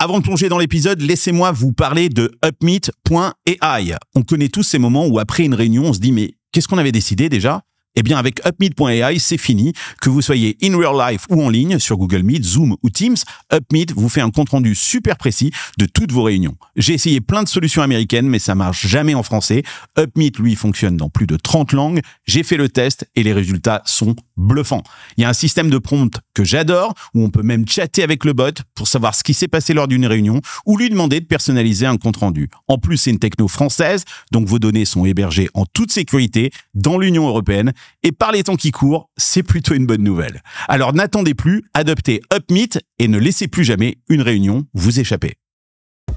Avant de plonger dans l'épisode, laissez-moi vous parler de Upmeet.ai. On connaît tous ces moments où après une réunion, on se dit mais qu'est-ce qu'on avait décidé déjà ? Eh bien, avec Upmeet.ai, c'est fini. Que vous soyez in real life ou en ligne, sur Google Meet, Zoom ou Teams, Upmeet vous fait un compte-rendu super précis de toutes vos réunions. J'ai essayé plein de solutions américaines, mais ça marche jamais en français. Upmeet, lui, fonctionne dans plus de 30 langues. J'ai fait le test et les résultats sont bluffants. Il y a un système de prompt que j'adore, où on peut même chatter avec le bot pour savoir ce qui s'est passé lors d'une réunion ou lui demander de personnaliser un compte-rendu. En plus, c'est une techno française, donc vos données sont hébergées en toute sécurité dans l'Union européenne. Et par les temps qui courent, c'est plutôt une bonne nouvelle. Alors n'attendez plus, adoptez Upmeet et ne laissez plus jamais une réunion vous échapper.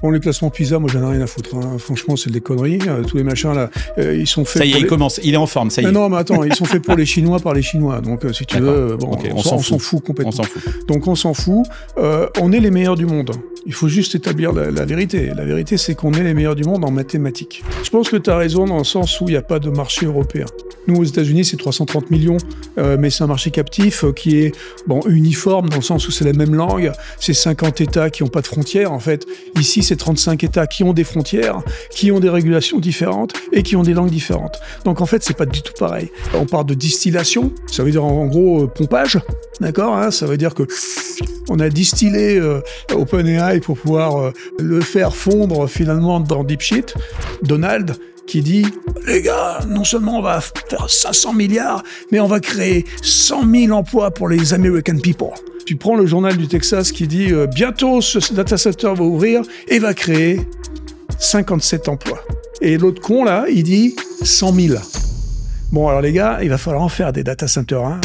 Bon, les classements PISA, moi j'en ai rien à foutre. Hein. Franchement, c'est des conneries. Tous les machins là, ils sont faits. Ça y est, il commence. Il est en forme. Ça y est. Mais non, mais attends, ils sont faits pour les Chinois par les Chinois. Donc, si tu veux, bon, okay, on s'en fout complètement. On s'en fout. Donc, on s'en fout. On est les meilleurs du monde. Il faut juste établir la vérité. La vérité, c'est qu'on est les meilleurs du monde en mathématiques. Je pense que tu as raison dans le sens où il n'y a pas de marché européen. Nous, aux États-Unis, c'est 330 millions, mais c'est un marché captif qui est uniforme dans le sens où c'est la même langue. C'est 50 États qui n'ont pas de frontières, en fait. Ici, c'est 35 États qui ont des frontières, qui ont des régulations différentes et qui ont des langues différentes. Donc, en fait, c'est pas du tout pareil. On parle de distillation, ça veut dire en gros pompage, d'accord, hein, ça veut dire que on a distillé OpenAI pour pouvoir le faire fondre finalement dans DeepSheet. Donald qui dit « Les gars, non seulement on va faire 500 milliards, mais on va créer 100 000 emplois pour les American people. » Tu prends le journal du Texas qui dit « Bientôt, ce data center va ouvrir et va créer 57 emplois. » Et l'autre con, là, il dit « 100 000. » Bon, alors les gars, il va falloir en faire des data centers, hein.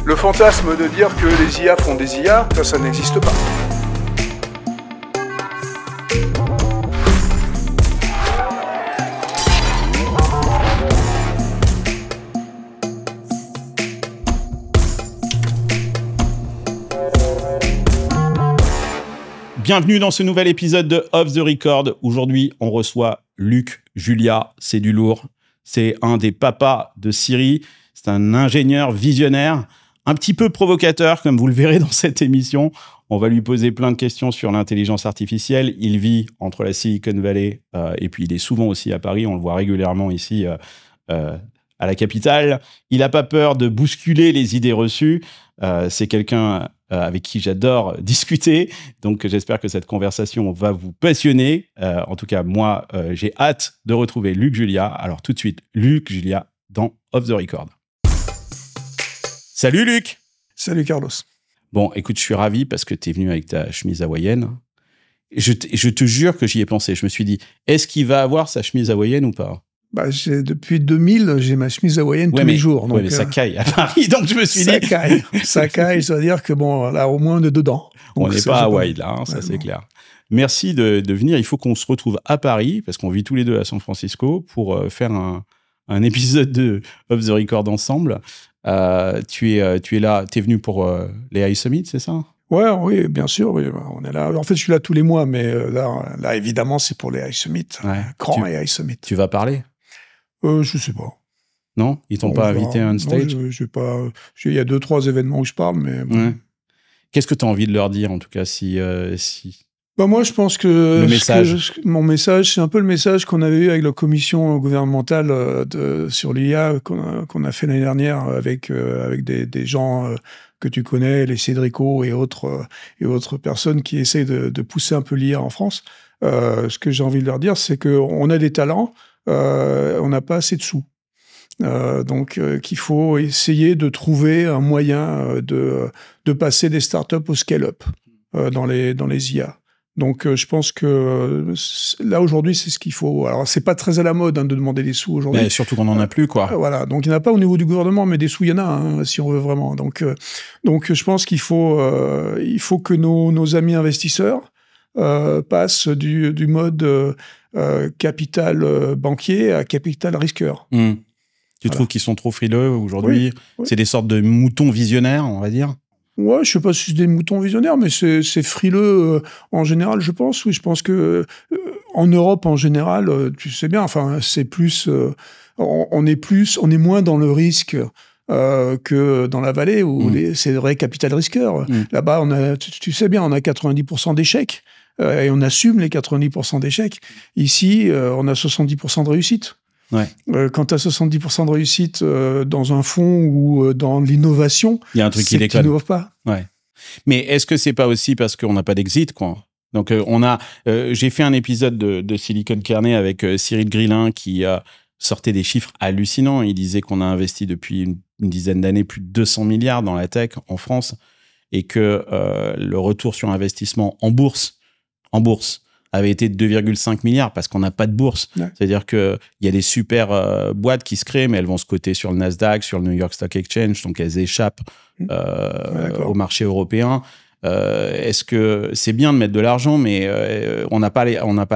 Le fantasme de dire que les IA font des IA, ça n'existe pas. Bienvenue dans ce nouvel épisode de Off the Record. Aujourd'hui, on reçoit Luc Julia. C'est du lourd. C'est un des papas de Siri. C'est un ingénieur visionnaire, un petit peu provocateur, comme vous le verrez dans cette émission. On va lui poser plein de questions sur l'intelligence artificielle. Il vit entre la Silicon Valley et puis il est souvent aussi à Paris. On le voit régulièrement ici à la capitale. Il n'a pas peur de bousculer les idées reçues. C'est quelqu'un avec qui j'adore discuter. Donc, j'espère que cette conversation va vous passionner. En tout cas, moi, j'ai hâte de retrouver Luc Julia. Alors, tout de suite, Luc Julia dans Off the Record. Salut Luc! Salut Carlos. Bon, écoute, je suis ravi parce que tu es venu avec ta chemise hawaïenne. Je te jure que j'y ai pensé. Je me suis dit, est-ce qu'il va avoir sa chemise hawaïenne ou pas? Depuis 2000, j'ai ma chemise hawaïenne tous les jours. Donc, mais ça caille à Paris, donc je me suis dit... Ça caille, ça veut dire que bon, là, au moins, on est dedans. Donc, on n'est pas à Hawaï, là, hein, ça c'est clair. Merci de venir. Il faut qu'on se retrouve à Paris, parce qu'on vit tous les deux à San Francisco, pour faire un épisode de Off the Record ensemble. Tu es là, tu es venu pour les AI Summit, c'est ça? Oui, bien sûr. Oui. On est là. En fait, je suis là tous les mois, mais là évidemment, c'est pour les AI Summit. Grand AI Summit. Tu vas parler? Je sais pas. Non? Ils t'ont pas invité à un stage? Non, je pas. Il y a 2-3 événements où je parle, mais... Bon. Ouais. Qu'est-ce que tu as envie de leur dire, en tout cas, si... Moi, je pense que... Le message. Mon message, c'est un peu le message qu'on avait eu avec la commission gouvernementale sur l'IA qu'on a fait l'année dernière avec des gens que tu connais, les Cédrico et autres personnes qui essayent de pousser un peu l'IA en France. Ce que j'ai envie de leur dire, c'est qu'on a des talents, on n'a pas assez de sous. Donc, qu'il faut essayer de trouver un moyen de passer des startups au scale-up dans les IA. Donc, je pense que là, aujourd'hui, c'est ce qu'il faut. Alors, c'est pas très à la mode de demander des sous aujourd'hui. Mais surtout qu'on n'en a plus, quoi. Voilà. Donc, il n'y en a pas au niveau du gouvernement, mais des sous, il y en a, hein, si on veut vraiment. Donc je pense qu'il faut que nos amis investisseurs passent du mode capital banquier à capital risqueur. Tu trouves qu'ils sont trop frileux aujourd'hui? Oui. C'est des sortes de moutons visionnaires, on va dire? Ouais, je sais pas si c'est des moutons visionnaires, mais c'est frileux en général, je pense. Oui, je pense que en Europe, en général, tu sais bien, enfin, c'est plus, on est moins dans le risque que dans la vallée où c'est vrai capital risqueur. Là-bas, tu sais bien, on a 90% d'échecs et on assume les 90% d'échecs. Ici, on a 70% de réussite. Ouais. Quand tu as 70% de réussite dans un fonds ou dans l'innovation, il y a un truc qui déconne. Tu n'innoves pas. Ouais. Mais est-ce que c'est pas aussi parce qu'on n'a pas d'exit, quoi? Donc j'ai fait un épisode de Silicon Carnet avec Cyril Grillin qui sortait des chiffres hallucinants. Il disait qu'on a investi depuis une dizaine d'années plus de 200 milliards dans la tech en France et que le retour sur investissement en bourse avait été de 2,5 milliards parce qu'on n'a pas de bourse. Ouais. C'est-à-dire qu'il y a des super boîtes qui se créent, mais elles vont se coter sur le Nasdaq, sur le New York Stock Exchange, donc elles échappent au marché européen. Est-ce que c'est bien de mettre de l'argent, mais on n'a pas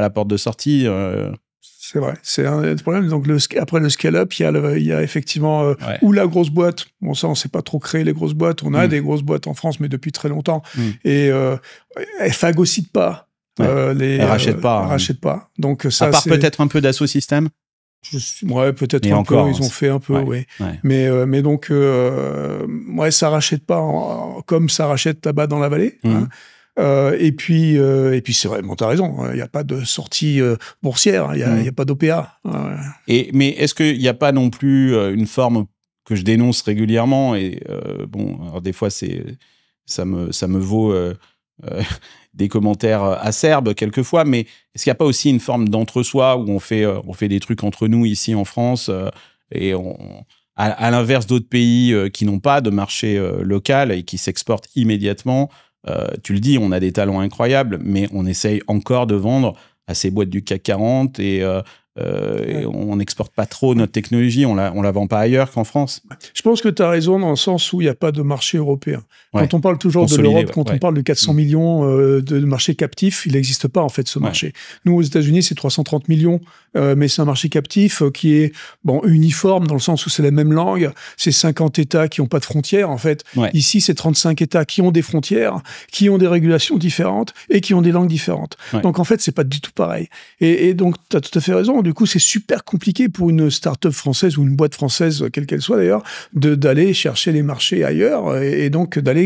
la porte de sortie C'est vrai, c'est un problème. Donc après le scale-up, il y a effectivement ou la grosse boîte. Bon, ça, on ne sait pas trop créer les grosses boîtes. On a des grosses boîtes en France, mais depuis très longtemps. Et elles phagocytent pas. Elles rachètent pas. Donc ça, à part peut-être un peu d'Asso System. Ouais, peut-être un peu. Ils ont fait un peu, oui. Ouais. Mais donc, ça rachète pas comme ça rachète là-bas dans la vallée. Hein. Et puis c'est vrai, bon, t'as raison. Il n'y a pas de sortie boursière. Il y a pas d'OPA. Mais est-ce qu'il n'y a pas non plus une forme que je dénonce régulièrement et alors des fois ça me vaut des commentaires acerbes quelquefois, mais est-ce qu'il n'y a pas aussi une forme d'entre-soi où on fait des trucs entre nous ici en France et à l'inverse d'autres pays qui n'ont pas de marché local et qui s'exportent immédiatement, tu le dis, on a des talents incroyables, mais on essaye encore de vendre à ces boîtes du CAC 40 et on n'exporte pas trop notre technologie, on la vend pas ailleurs qu'en France. Je pense que tu as raison dans le sens où il n'y a pas de marché européen. Quand on parle toujours de l'Europe, quand on parle de 400 millions de marché captif, il n'existe pas en fait ce marché. Nous, aux États-Unis, c'est 330 millions, mais c'est un marché captif qui est uniforme dans le sens où c'est la même langue. C'est 50 États qui n'ont pas de frontières en fait. Ici, c'est 35 États qui ont des frontières, qui ont des régulations différentes et qui ont des langues différentes. Donc en fait, c'est pas du tout pareil. Et donc, tu as tout à fait raison. Du coup, c'est super compliqué pour une start-up française ou une boîte française, quelle qu'elle soit d'ailleurs, d'aller chercher les marchés ailleurs et donc d'aller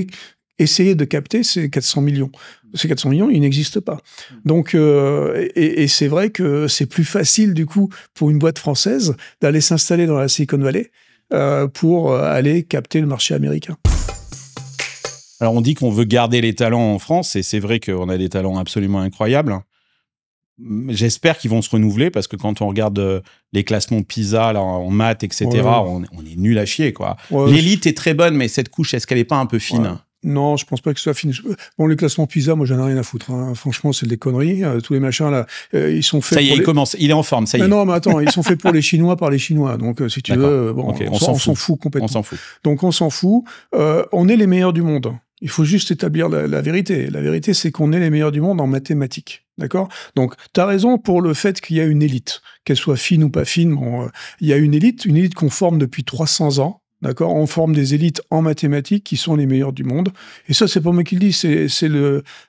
essayer de capter ces 400 millions. Ces 400 millions, ils n'existent pas. Donc, et c'est vrai que c'est plus facile, du coup, pour une boîte française d'aller s'installer dans la Silicon Valley pour aller capter le marché américain. Alors, on dit qu'on veut garder les talents en France, et c'est vrai qu'on a des talents absolument incroyables. J'espère qu'ils vont se renouveler parce que quand on regarde les classements PISA là, en maths, etc., on est nul à chier, quoi. L'élite est très bonne, mais cette couche, est-ce qu'elle n'est pas un peu fine ? Non, je pense pas que ce soit fini. Bon, les classements PISA, moi, j'en ai rien à foutre. Hein. Franchement, c'est des conneries. Tous les machins, là, ils sont faits. Ça y est, il est en forme, ça y est. Non, mais attends, ils sont faits pour les Chinois par les Chinois. Donc, si tu veux, on s'en fout complètement. On s'en fout. Donc, on s'en fout. On est les meilleurs du monde. Il faut juste établir la vérité. La vérité, c'est qu'on est les meilleurs du monde en mathématiques. D'accord ? Donc, tu as raison pour le fait qu'il y a une élite. Qu'elle soit fine ou pas fine, il y a une élite qu'on forme depuis 300 ans. D'accord ? On forme des élites en mathématiques qui sont les meilleures du monde. Et ça, c'est pas moi qui le dis, c'est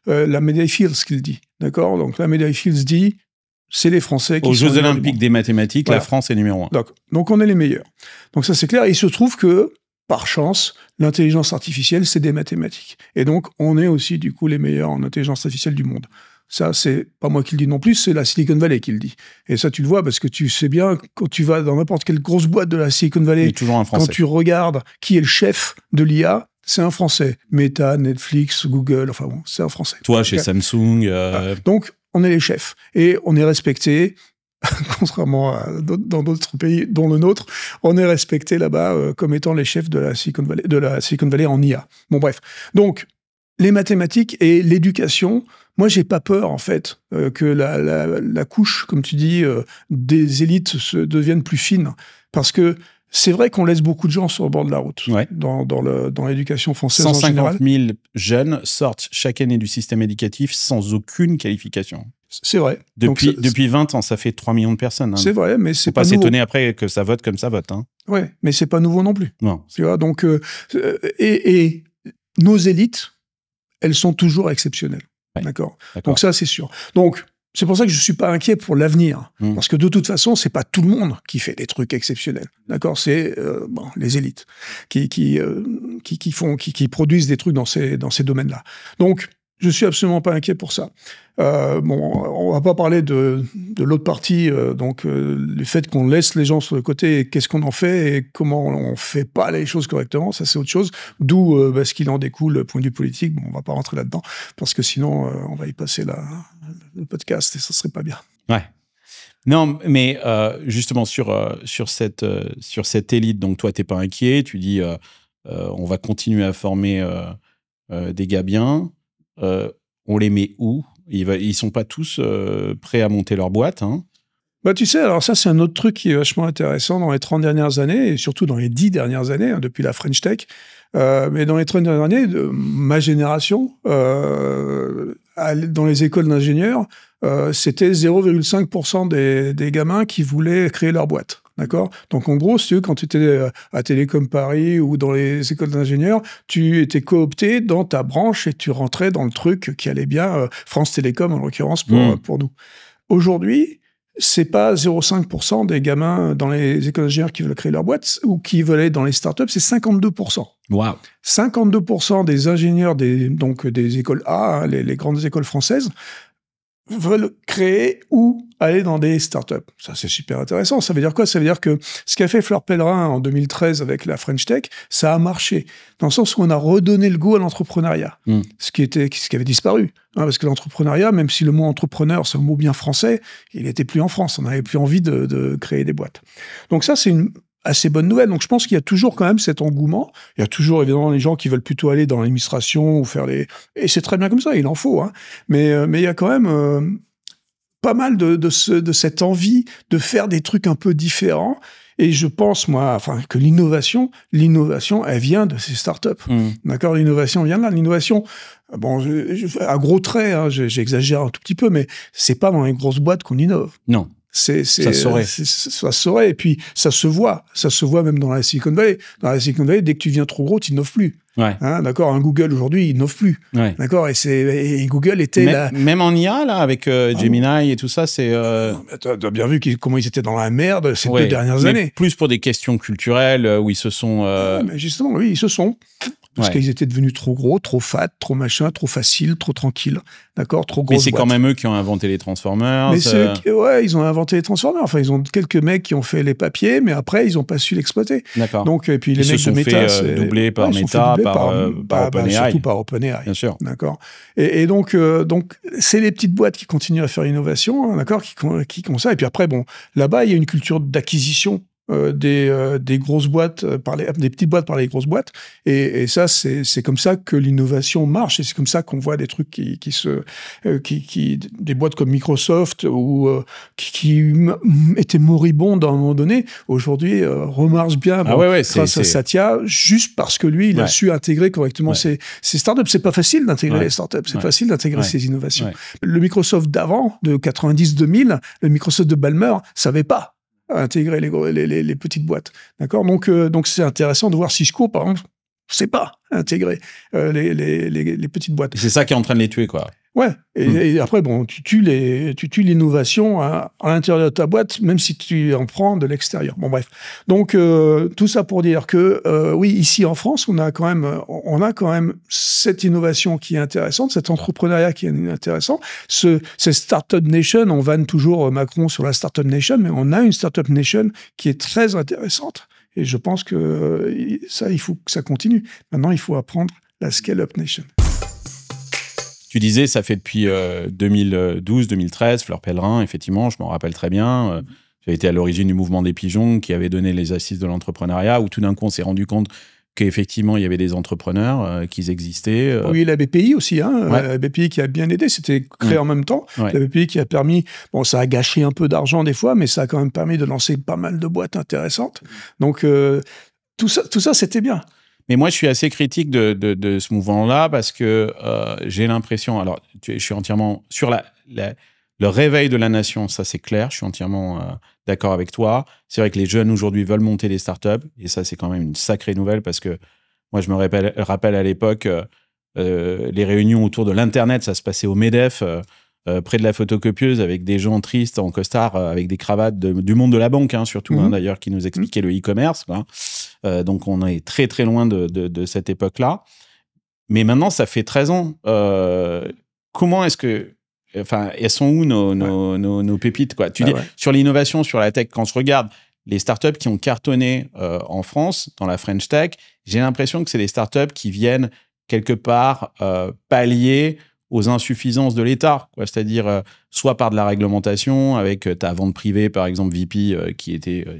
la médaille Fields qui le dit. D'accord ? Donc, la médaille Fields dit, c'est les Français qui sont aux Jeux Olympiques des mathématiques, voilà. La France est numéro 1. Donc, on est les meilleurs. Donc, ça, c'est clair. Et il se trouve que, par chance, l'intelligence artificielle, c'est des mathématiques. Et donc, on est aussi, du coup, les meilleurs en intelligence artificielle du monde. Ça, c'est pas moi qui le dis non plus, c'est la Silicon Valley qui le dit. Et ça, tu le vois parce que tu sais bien, quand tu vas dans n'importe quelle grosse boîte de la Silicon Valley, quand tu regardes qui est le chef de l'IA, c'est un Français. Meta, Netflix, Google, enfin bon, c'est un Français. Toi, chez Samsung. Donc, on est les chefs. Et on est respecté. Contrairement à dans d'autres pays, dont le nôtre, on est respecté là-bas comme étant les chefs de la Silicon Valley en IA. Bon, bref. Donc, les mathématiques et l'éducation, moi, j'ai pas peur, en fait, que la couche, comme tu dis, des élites devienne plus fine. Parce que c'est vrai qu'on laisse beaucoup de gens sur le bord de la route dans l'éducation française en général. 150 000 jeunes sortent chaque année du système éducatif sans aucune qualification. C'est vrai. Depuis 20 ans, ça fait 3 millions de personnes. Hein. C'est vrai, mais c'est pas nouveau. Faut pas s'étonner après que ça vote comme ça vote. Hein. Ouais, mais c'est pas nouveau non plus. Non. Tu vois, donc, et nos élites, elles sont toujours exceptionnelles. Ouais. D'accord. Donc ça, c'est sûr. Donc, C'est pour ça que je suis pas inquiet pour l'avenir. Parce que de toute façon, c'est pas tout le monde qui fait des trucs exceptionnels. D'accord? C'est, les élites qui produisent des trucs dans ces domaines-là. Donc, je suis absolument pas inquiet pour ça. On va pas parler de l'autre partie, le fait qu'on laisse les gens sur le côté, et qu'est-ce qu'on en fait et comment on fait pas les choses correctement, ça c'est autre chose. D'où ce qu'il en découle, le point de vue politique. Bon, on va pas rentrer là-dedans parce que sinon on va y passer le podcast et ça serait pas bien. Ouais. Non, mais justement sur cette élite, donc toi t'es pas inquiet, tu dis on va continuer à former des gars bien. On les met où? Ils sont pas tous prêts à monter leur boîte, hein? Bah, tu sais, alors ça, c'est un autre truc qui est vachement intéressant dans les 30 dernières années, et surtout dans les 10 dernières années, depuis la French Tech. Mais dans les 30 dernières années, ma génération, dans les écoles d'ingénieurs, c'était 0,5% des gamins qui voulaient créer leur boîte. D'accord? Donc, en gros, si tu veux, quand tu étais à Télécom Paris ou dans les écoles d'ingénieurs, tu étais coopté dans ta branche et tu rentrais dans le truc qui allait bien, France Télécom, en l'occurrence, pour nous. Aujourd'hui, c'est pas 0,5% des gamins dans les écoles d'ingénieurs qui veulent créer leur boîte ou qui veulent aller dans les startups, c'est 52%. Wow. 52% des ingénieurs des écoles A, les grandes écoles françaises, veulent créer ou aller dans des startups. Ça, c'est super intéressant. Ça veut dire quoi? Ça veut dire que ce qu'a fait Fleur Pellerin en 2013 avec la French Tech, ça a marché. Dans le sens où on a redonné le goût à l'entrepreneuriat. Ce qui avait disparu. Parce que l'entrepreneuriat, même si le mot entrepreneur, c'est un mot bien français, il n'était plus en France. On n'avait plus envie de créer des boîtes. Donc ça, c'est une assez bonne nouvelle. Donc je pense qu'il y a toujours quand même cet engouement. Il y a toujours évidemment les gens qui veulent plutôt aller dans l'administration ou faire les... Et c'est très bien comme ça, il en faut. Hein. Mais il y a quand même pas mal de cette envie de faire des trucs un peu différents. Et je pense, moi, que l'innovation, elle vient de ces startups. D'accord? L'innovation vient de là. L'innovation, bon, à gros traits, hein, j'exagère un tout petit peu, mais c'est pas dans les grosses boîtes qu'on innove. Non. Ça se saurait. Ça se saurait. Et puis, ça se voit. Ça se voit même dans la Silicon Valley. Dans la Silicon Valley, dès que tu viens trop gros, tu n'innoves plus. Ouais. Hein, d'accord? Un Google, aujourd'hui, il n'innove plus. Ouais. D'accord? Et Google était même en IA, là, avec Gemini et tout ça, c'est... Tu as bien vu comment ils étaient dans la merde ces 2 dernières années. Plus pour des questions culturelles, où ils se sont... mais justement, oui, ils se sont... Parce qu'ils étaient devenus trop gros, trop fat, trop machin, trop facile, trop tranquille. D'accord? Trop gros. Mais c'est quand même eux qui ont inventé les Transformers. Mais ils ont inventé les Transformers. Enfin, ils ont quelques mecs qui ont fait les papiers, mais après, ils n'ont pas su l'exploiter. D'accord. Donc, et puis les mecs de se Meta, sont fait doubler par Meta, par OpenAI. Surtout par OpenAI. Bien sûr. D'accord. Et donc, c'est les petites boîtes qui continuent à faire l'innovation, hein, d'accord, qui ont ça. Et puis après, bon, là-bas, il y a une culture d'acquisition des grosses boîtes des petites boîtes par les grosses boîtes, et ça c'est comme ça que l'innovation marche, et c'est comme ça qu'on voit des trucs des boîtes comme Microsoft ou qui étaient moribondes à un moment donné, aujourd'hui remarchent bien grâce à Satya, juste parce que lui il a su intégrer correctement ces startups. C'est pas facile d'intégrer les startups, c'est facile d'intégrer ces innovations. Le Microsoft d'avant, de 90-2000, le Microsoft de Ballmer savait pas intégrer les petites boîtes. D'accord? Donc c'est intéressant de voir Cisco, par exemple, sait pas intégrer les petites boîtes. C'est ça qui est en train de les tuer, quoi. Ouais. Et après, bon, tu tues l'innovation à l'intérieur de ta boîte, même si tu en prends de l'extérieur. Bon, bref. Donc, tout ça pour dire que, oui, ici en France, on a quand même cette innovation qui est intéressante, cet entrepreneuriat qui est intéressant. Cette Startup Nation, on vanne toujours Macron sur la Startup Nation, mais on a une Startup Nation qui est très intéressante. Et je pense que ça, il faut que ça continue. Maintenant, il faut apprendre la Scale-Up Nation. Tu disais, ça fait depuis 2012-2013, Fleur Pellerin, effectivement, je m'en rappelle très bien. J'ai été à l'origine du mouvement des pigeons qui avait donné les assises de l'entrepreneuriat, où tout d'un coup, on s'est rendu compte qu'effectivement, il y avait des entrepreneurs, qu'ils existaient. Oui, la BPI aussi, hein, la BPI qui a bien aidé, c'était créé en même temps. Ouais. La BPI qui a permis, bon, ça a gâché un peu d'argent des fois, mais ça a quand même permis de lancer pas mal de boîtes intéressantes. Donc, tout ça, c'était bien. Mais moi, je suis assez critique de ce mouvement-là parce que j'ai l'impression... Alors, je suis entièrement sur le réveil de la nation, ça c'est clair, je suis entièrement d'accord avec toi. C'est vrai que les jeunes aujourd'hui veulent monter des startups, et ça c'est quand même une sacrée nouvelle parce que moi, je me rappelle à l'époque, les réunions autour de l'Internet, ça se passait au MEDEF. près de la photocopieuse avec des gens tristes en costard, avec des cravates du monde de la banque, hein, surtout, hein, d'ailleurs, qui nous expliquaient le e-commerce. Donc, on est très, très loin de cette époque-là. Mais maintenant, ça fait 13 ans. Comment est-ce que... Enfin, elles sont où nos pépites, quoi? Tu dis, sur l'innovation, sur la tech, quand je regarde les startups qui ont cartonné en France, dans la French Tech, j'ai l'impression que c'est des startups qui viennent quelque part pallier aux insuffisances de l'État, quoi. C'est-à-dire soit par de la réglementation, avec ta vente privée, par exemple VP,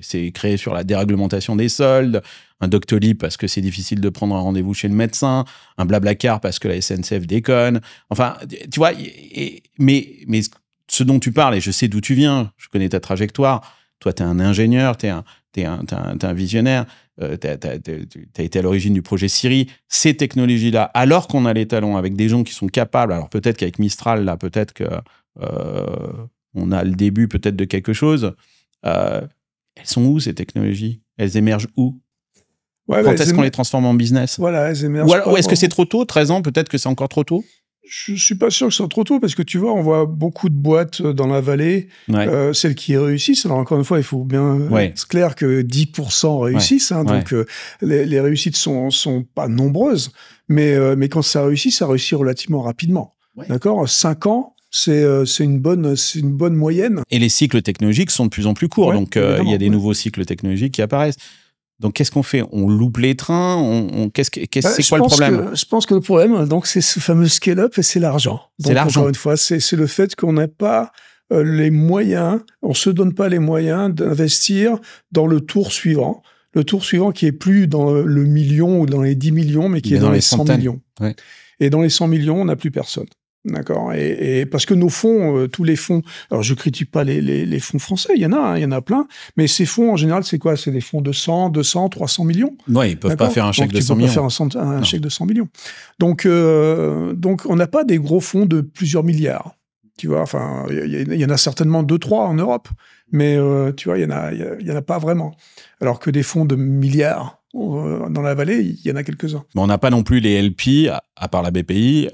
s'est créé sur la déréglementation des soldes, un Doctolib parce que c'est difficile de prendre un rendez-vous chez le médecin, un Blablacar parce que la SNCF déconne. Enfin, tu vois, mais ce dont tu parles, et je sais d'où tu viens, je connais ta trajectoire, toi, tu es un ingénieur, tu es un visionnaire, tu as été à l'origine du projet Siri. Ces technologies-là, alors qu'on a les talents avec des gens qui sont capables, alors peut-être qu'avec Mistral, là, peut-être qu'on a le début peut-être de quelque chose. Elles sont où, ces technologies? Elles émergent où? Quand est-ce qu'on les transforme en business? Voilà, elles émergent. Ou est-ce que c'est trop tôt? 13 ans, peut-être que c'est encore trop tôt? Je suis pas sûr que ce soit trop tôt, parce que tu vois, on voit beaucoup de boîtes dans la vallée, celles qui réussissent. Alors encore une fois, il faut bien être clair que 10% réussissent, hein, donc les réussites sont pas nombreuses, mais quand ça réussit relativement rapidement. D'accord, 5 ans. C'est une bonne moyenne. Et les cycles technologiques sont de plus en plus courts, donc il y a des nouveaux cycles technologiques qui apparaissent. Donc, qu'est-ce qu'on fait? On loupe les trains? C'est quoi le problème? Je pense que le problème, donc, c'est ce fameux scale-up et c'est l'argent. C'est l'argent. Encore une fois, c'est le fait qu'on n'a pas les moyens, on se donne pas les moyens d'investir dans le tour suivant. Le tour suivant qui est plus dans le million ou dans les 10 millions, mais qui est dans les 100 millions. Ouais. Et dans les 100 millions, on n'a plus personne. D'accord. Et parce que nos fonds, tous les fonds, alors je critique pas les fonds français, il y en a plein, mais ces fonds en général, c'est quoi? C'est des fonds de 100, 200, 300 millions. Ouais, ils peuvent pas faire un chèque de 100 millions. Ils peuvent pas faire un chèque de 100 millions. Donc on n'a pas des gros fonds de plusieurs milliards. Tu vois, enfin, il y en a certainement 2-3 en Europe, mais tu vois, il y en a pas vraiment. Alors que des fonds de milliards dans la vallée, il y en a quelques-uns. Mais on n'a pas non plus les LP, à part la BPI,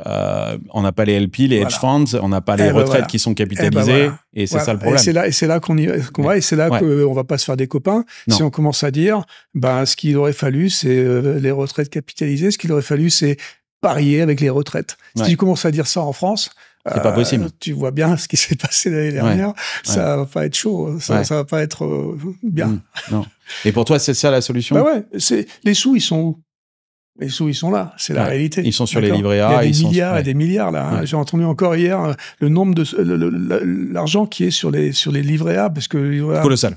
on n'a pas les LP, les hedge funds, on n'a pas les retraites qui sont capitalisées, et c'est ça le problème. Et c'est là qu'on va, et c'est là qu'on va pas se faire des copains. Non. Si on commence à dire, ce qu'il aurait fallu, c'est les retraites capitalisées, ce qu'il aurait fallu, c'est parier avec les retraites. Si tu commences à dire ça en France, c'est pas possible. Tu vois bien ce qui s'est passé l'année dernière. Ça va pas être chaud. Ça va pas être bien. Non. Et pour toi, c'est ça la solution? Les sous, ils sont où? Les sous, ils sont là. C'est la réalité. Ils sont sur les livrets A. Il y a des milliards et des milliards, là. Hein. J'ai entendu encore hier le nombre l'argent qui est sur les livrets A, parce que... Colossal.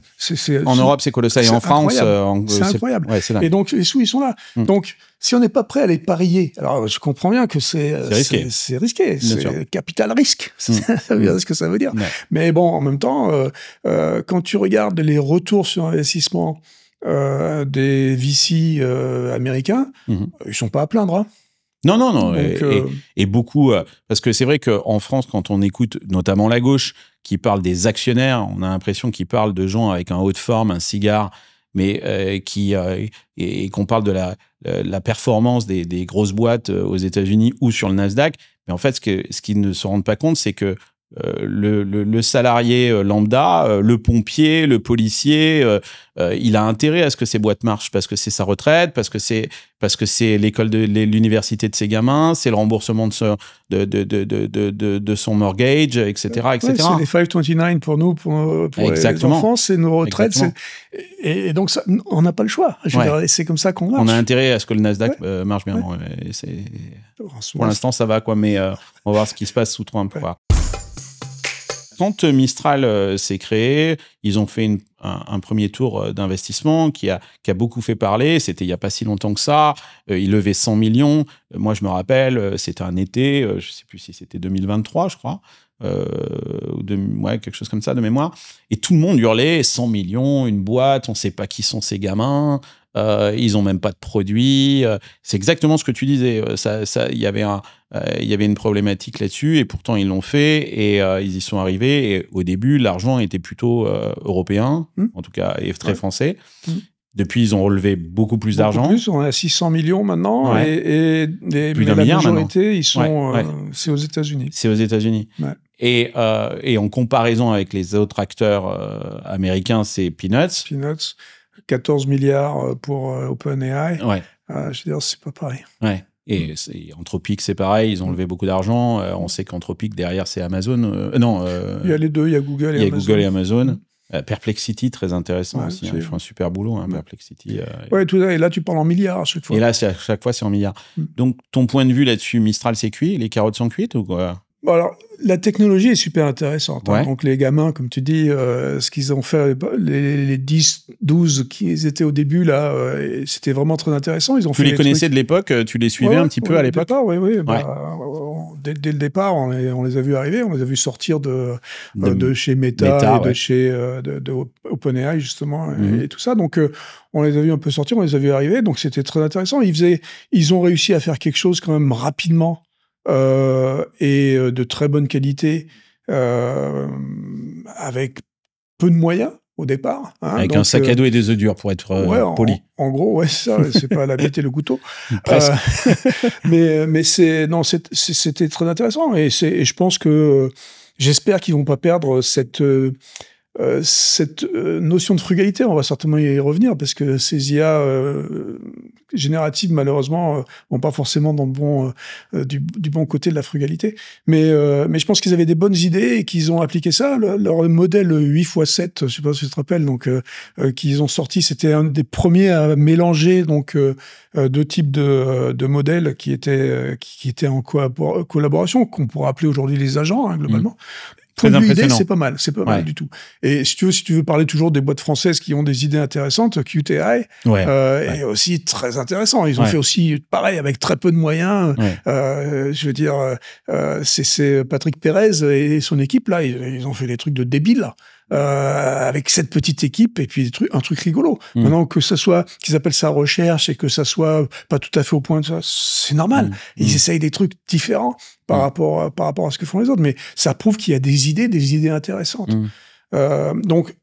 En Europe, c'est colossal. Et en France... c'est incroyable. Et donc, les sous, ils sont là. Donc, si on n'est pas prêt à les parier, alors je comprends bien que c'est risqué. C'est capital risque. Ça veut dire ce que ça veut dire. Mais bon, en même temps, quand tu regardes les retours sur investissement des VC américains, ils sont pas à plaindre. Hein. Non. Donc, et beaucoup, parce que c'est vrai qu'en France, quand on écoute notamment la gauche qui parle des actionnaires, on a l'impression qu'ils parlent de gens avec un haut de forme, un cigare, mais et qu'on parle de la performance des grosses boîtes aux États-Unis ou sur le Nasdaq. Mais en fait, ce qu'ils ne se rendent pas compte, c'est que le salarié lambda, le pompier, le policier, il a intérêt à ce que ces boîtes marchent parce que c'est sa retraite, parce que c'est l'école de l'université de ses gamins, c'est le remboursement de son mortgage, etc., etc. C'est les 529 pour nous, pour les enfants, c'est nos retraites. Et donc, ça, on n'a pas le choix. C'est comme ça qu'on marche. On a intérêt à ce que le Nasdaq marche bien. Pour l'instant, ça va, quoi. Mais on va voir ce qui se passe sous Trump. Quand Mistral s'est créé, ils ont fait un premier tour d'investissement qui a beaucoup fait parler. C'était il n'y a pas si longtemps que ça. Ils levaient 100 millions. Moi, je me rappelle, c'était un été, je ne sais plus si c'était 2023, je crois. Quelque chose comme ça de mémoire. Et tout le monde hurlait 100 millions, une boîte, on ne sait pas qui sont ces gamins. Ils n'ont même pas de produits. C'est exactement ce que tu disais. Il y avait une problématique là-dessus et pourtant ils l'ont fait et ils y sont arrivés. Et au début, l'argent était plutôt européen, en tout cas, et très français. Depuis, ils ont relevé beaucoup plus d'argent. On est à 600 millions maintenant et plus d'un milliard majorité, maintenant. c'est aux États-Unis. C'est aux États-Unis. Et en comparaison avec les autres acteurs américains, c'est Peanuts. Peanuts, 14 milliards pour OpenAI. Ouais. Je veux dire, c'est pas pareil. Ouais. Et Anthropic, c'est pareil, ils ont levé beaucoup d'argent. On sait qu'Anthropic, derrière, c'est Amazon. Il y a les deux, il y a Google et Amazon. Il y a Google et Amazon. Perplexity, très intéressant aussi. Ils font un super boulot, hein, Perplexity. Ouais, tout ça. Et là, tu parles en milliards à chaque fois. Et là, à chaque fois, c'est en milliards. Donc, ton point de vue là-dessus, Mistral, c'est cuit? Les carottes sont cuites ou quoi? Bon, alors, la technologie est super intéressante. Ouais. Hein. Donc, les gamins, comme tu dis, ce qu'ils ont fait, les 10, 12 qui étaient au début, là, c'était vraiment très intéressant. Ils ont tu les connaissais de l'époque? Tu les suivais un petit peu à l'époque? Oui. Dès le départ, on les a vus arriver, on les a vus sortir de chez Meta et de chez de OpenAI, justement, et tout ça. Donc, on les a vus un peu sortir, on les a vus arriver. Donc, c'était très intéressant. Ils ont réussi à faire quelque chose quand même rapidement. Et de très bonne qualité, avec peu de moyens au départ. Hein, avec un sac à dos et des œufs durs, pour être poli. En gros, ouais, c'est ça. C'est pas la bête et le couteau. Presque. Mais c'était très intéressant. Et je pense que j'espère qu'ils vont pas perdre cette notion de frugalité. On va certainement y revenir parce que ces IA génératives, malheureusement, vont pas forcément dans le du bon côté de la frugalité. Mais je pense qu'ils avaient des bonnes idées et qu'ils ont appliqué ça. Leur modèle 8x7, je sais pas si tu te rappelles, donc qu'ils ont sorti, c'était un des premiers à mélanger donc deux types de modèles qui étaient en collaboration, qu'on pourrait appeler aujourd'hui les agents, hein, globalement. Pour l'idée, c'est pas mal mal du tout. Et si tu veux parler toujours des boîtes françaises qui ont des idées intéressantes, QTI est aussi très intéressant. Ils ont fait aussi pareil avec très peu de moyens. Je veux dire, c'est Patrick Pérez et son équipe là, ils ont fait des trucs de débiles là. Avec cette petite équipe et puis un truc rigolo. Maintenant que ça soit qu'ils appellent ça recherche et que ça soit pas tout à fait au point de ça, c'est normal. Ils essayent des trucs différents par rapport à ce que font les autres, mais ça prouve qu'il y a des idées intéressantes. Donc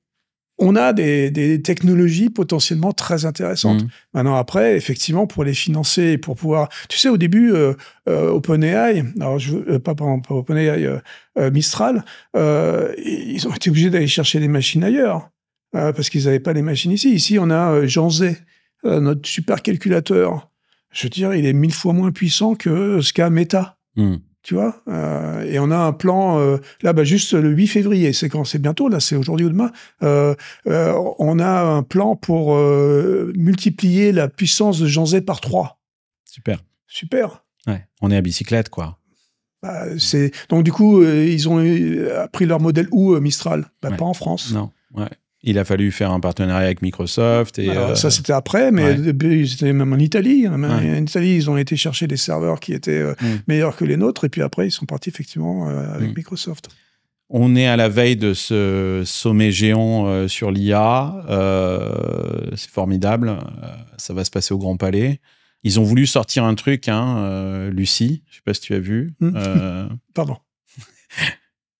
on a des technologies potentiellement très intéressantes. Maintenant, après, effectivement, pour les financer et pour pouvoir... Tu sais, au début, OpenAI, alors pas OpenAI, Mistral, ils ont été obligés d'aller chercher des machines ailleurs, parce qu'ils n'avaient pas les machines ici. Ici, on a Jean Zay, notre supercalculateur. Je veux dire, il est 1000 fois moins puissant que ce qu'a Meta. Tu vois, et on a un plan là, juste le 8 février, c'est quand, c'est bientôt, là, c'est aujourd'hui ou demain. On a un plan pour multiplier la puissance de Jean Zay par 3. Super. Ouais, on est à bicyclette, quoi. Donc du coup, ils ont pris leur modèle où, Mistral? Pas en France. Non. Ouais. Il a fallu faire un partenariat avec Microsoft. Et ça, c'était après, mais c'était même en Italie. En Italie, ils ont été chercher des serveurs qui étaient meilleurs que les nôtres, et puis après, ils sont partis effectivement avec Microsoft. On est à la veille de ce sommet géant sur l'IA. C'est formidable. Ça va se passer au Grand Palais. Ils ont voulu sortir un truc, Lucie. Je ne sais pas si tu as vu. Pardon.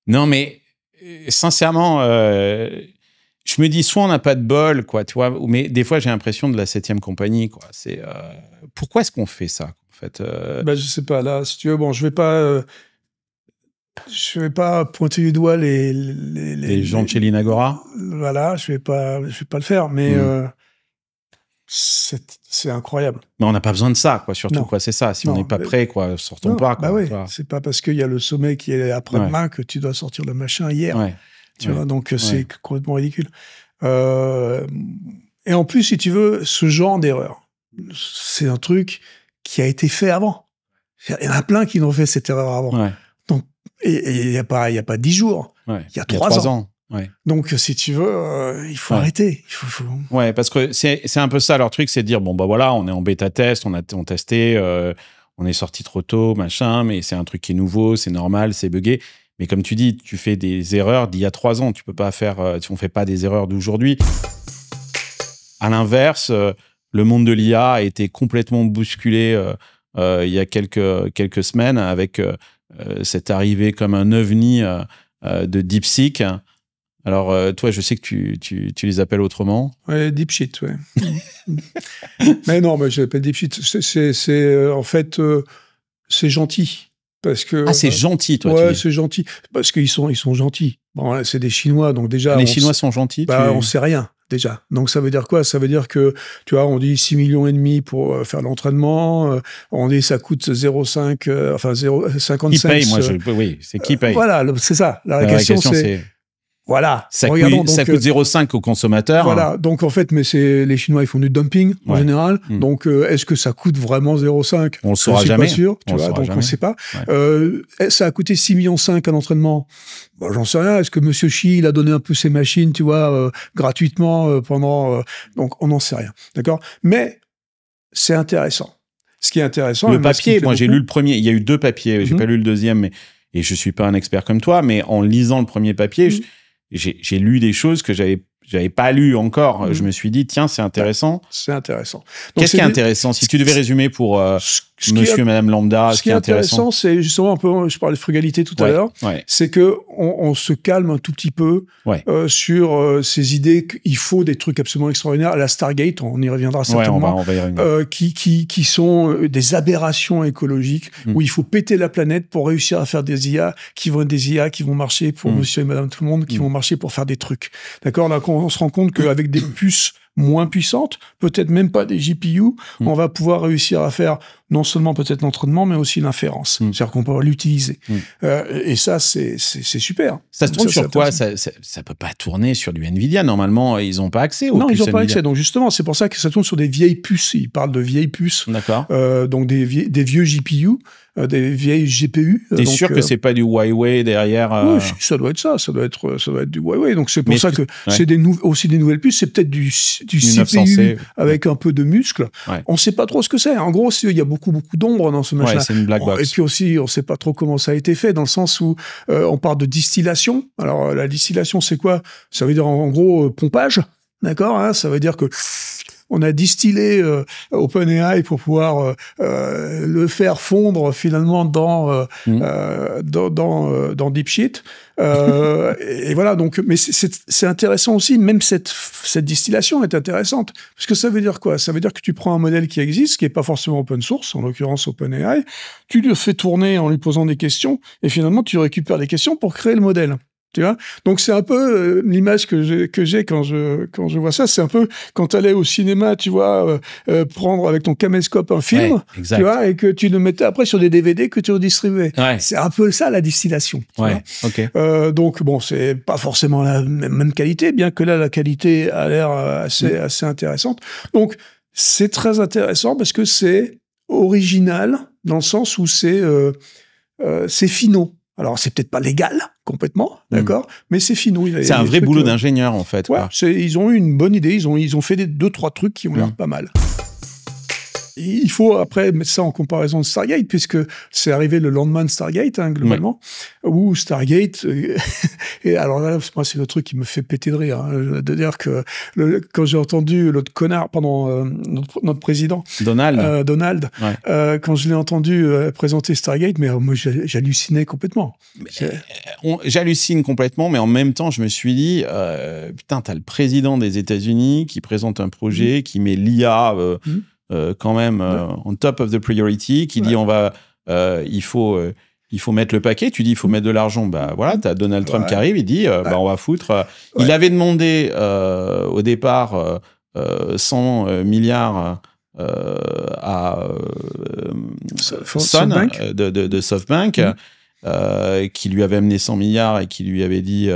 Non, mais sincèrement... je me dis, soit on n'a pas de bol, quoi, tu vois, mais des fois, j'ai l'impression de la 7e compagnie, quoi. C'est, pourquoi est-ce qu'on fait ça, en fait je sais pas, là, si tu veux, bon, je vais pas pointer du doigt les gens de chez l'Inagora. Voilà, je vais pas le faire, mais c'est incroyable. Mais on n'a pas besoin de ça, quoi, surtout, quoi, c'est ça. Si on n'est pas prêt, quoi, sortons pas, quoi. C'est pas parce qu'il y a le sommet qui est après-demain que tu dois sortir le machin hier. Tu vois, donc c'est complètement ridicule. Et en plus, si tu veux, ce genre d'erreur, c'est un truc qui a été fait avant. Il y en a plein qui l'ont fait cette erreur avant. Donc, et il y a pas 10 jours. Il y a 3 ans. Donc, si tu veux, il faut arrêter. Ouais, parce que c'est un peu ça leur truc, c'est de dire bon bah voilà, on est en bêta test, on testé, on est sorti trop tôt, machin, mais c'est un truc qui est nouveau, c'est normal, c'est buggé. Mais comme tu dis, tu fais des erreurs d'il y a 3 ans. Tu peux pas faire... on fait pas des erreurs d'aujourd'hui. À l'inverse, le monde de l'IA a été complètement bousculé il y a quelques semaines avec cette arrivée comme un ovni de DeepSeek. Alors, toi, je sais que tu les appelles autrement. Ouais, DeepSeek, ouais. Mais non, je l'appelle DeepSeek. En fait, c'est gentil. Parce que, Ah, c'est gentil, toi. Ouais, c'est gentil. Parce qu'ils sont gentils. Bon, c'est des Chinois, donc déjà. Les Chinois sont gentils. On sait rien. Déjà. Donc, ça veut dire quoi? Ça veut dire que, tu vois, on dit 6,5 millions pour faire l'entraînement. On dit ça coûte 0,5, 0,55. Qui paye, oui, c'est qui paye. Voilà, c'est ça. La question, c'est... Voilà. Ça coûte 0,5 au consommateur. Voilà. Donc, en fait, mais les Chinois, ils font du dumping, en général. Donc, est-ce que ça coûte vraiment 0,5? On le saura jamais. Je suis pas sûr, tu vois, donc on ne sait pas. Ouais. Ça a coûté 6,5 millions à l'entraînement. Bon, j'en sais rien. Est-ce que Monsieur Xi, il a donné un peu ses machines, tu vois, gratuitement pendant... donc, on n'en sait rien. D'accord? Mais c'est intéressant. Ce qui est intéressant... Le papier, moi, j'ai lu le premier. Il y a eu 2 papiers. J'ai pas lu le deuxième, et je suis pas un expert comme toi, mais en lisant le premier papier... J'ai lu des choses que j'avais pas lues encore. Je me suis dit, tiens, c'est intéressant. C'est intéressant. Qu'est-ce qui est intéressant? Si tu devais résumer pour monsieur et madame lambda, ce qui est intéressant, c'est justement un peu, je parlais de frugalité tout à l'heure, c'est que on se calme un tout petit peu sur ces idées qu'il faut des trucs absolument extraordinaires. À la Stargate, on y reviendra certainement, on va y revenir. Qui sont des aberrations écologiques où il faut péter la planète pour réussir à faire des IA qui vont être des IA qui vont marcher pour monsieur et madame tout le monde, qui vont marcher pour faire des trucs. D'accord? Là, on se rend compte qu'avec des puces moins puissantes, peut-être même pas des GPU, on va pouvoir réussir à faire non seulement peut-être l'entraînement, mais aussi l'inférence. C'est-à-dire qu'on peut l'utiliser. Et ça, c'est super. Ça se tourne sur quoi? Ça peut pas tourner sur du Nvidia. Normalement, ils n'ont pas accès aux puces. Non, ils n'ont pas accès. Donc justement, c'est pour ça que ça tourne sur des vieilles puces. Ils parlent de vieilles puces. D'accord. Donc des vieux GPU, des vieilles GPU. T'es sûr que c'est pas du Huawei derrière? Oui, ça doit être ça. Ça doit être du Huawei. Donc c'est pour ça que c'est aussi des nouvelles puces. C'est peut-être du CPU avec un peu de muscle. On ne sait pas trop ce que c'est. En gros, il y a beaucoup d'ombre dans ce machin. C'est une black box. Et puis aussi, on ne sait pas trop comment ça a été fait, dans le sens où on parle de distillation. Alors, la distillation, c'est quoi? Ça veut dire, en gros, pompage. D'accord, hein? Ça veut dire que on a distillé OpenAI pour pouvoir le faire fondre finalement dans DeepSheet. Et voilà, donc, mais c'est intéressant aussi, même cette distillation est intéressante. Parce que ça veut dire quoi? Ça veut dire que tu prends un modèle qui existe, qui n'est pas forcément open source, en l'occurrence OpenAI, tu le fais tourner en lui posant des questions, et finalement tu récupères les questions pour créer le modèle. Tu vois? Donc c'est un peu l'image que j'ai quand je vois ça, c'est un peu quand tu allais au cinéma, tu vois, prendre avec ton caméscope un film, tu vois, et que tu le mettais après sur des DVD que tu redistribuais. C'est un peu ça la distillation. Donc bon, c'est pas forcément la même qualité, bien que là la qualité a l'air assez intéressante. Donc c'est très intéressant parce que c'est original dans le sens où c'est finaux. Alors, c'est peut-être pas légal, complètement, d'accord, mais c'est finaux. C'est un vrai boulot d'ingénieur, en fait. Ouais, ils ont eu une bonne idée, ils ont fait 2-3 trucs qui ont l'air pas mal. Il faut après mettre ça en comparaison de Stargate, puisque c'est arrivé le lendemain de Stargate, hein, globalement, où Stargate... et alors là, moi, c'est le truc qui me fait péter de rire, hein, de dire que quand j'ai entendu l'autre connard, pardon, notre président... Donald, quand je l'ai entendu présenter Stargate, mais moi, j'hallucinais complètement. J'hallucine complètement, mais en même temps, je me suis dit, putain, t'as le président des États-Unis qui présente un projet, qui met l'IA... quand même on top of the priority, qui dit il faut mettre le paquet. Tu dis il faut mettre de l'argent. Bah voilà, t'as Donald Trump qui arrive, il dit on va foutre. Il avait demandé au départ 100 milliards à Sun de SoftBank, qui lui avait amené 100 milliards et qui lui avait dit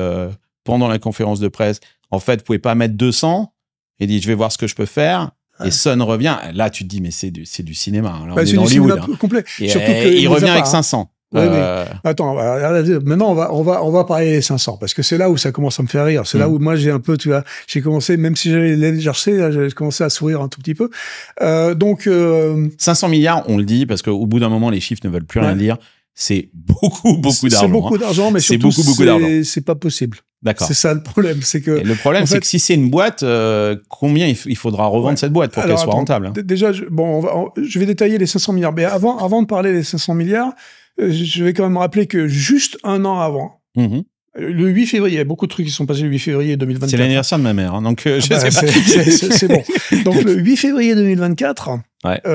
pendant la conférence de presse, en fait, vous pouvez pas mettre 200. Il dit je vais voir ce que je peux faire. Et Sun revient. Là, tu te dis, mais c'est du cinéma. Là, on est dans Hollywood. Complet. Et il revient avec 500. Attends, maintenant, on va parler des 500, parce que c'est là où ça commence à me faire rire. C'est là où moi, j'ai un peu, tu vois, j'ai commencé, même si j'avais les GRC, là, j'ai commencé à sourire un tout petit peu. 500 milliards, on le dit, parce qu'au bout d'un moment, les chiffres ne veulent plus rien dire. C'est beaucoup d'argent. C'est beaucoup d'argent, mais surtout, c'est pas possible. D'accord. C'est ça le problème, c'est que... Et le problème, c'est que si c'est une boîte, combien il faudra revendre cette boîte pour qu'elle soit rentable? Déjà, je vais détailler les 500 milliards. Mais avant de parler des 500 milliards, je vais quand même rappeler que juste un an avant, le 8 février, il y a beaucoup de trucs qui sont passés le 8 février 2024. C'est l'anniversaire de ma mère, hein, donc je sais pas. C'est bon. Donc le 8 février 2024,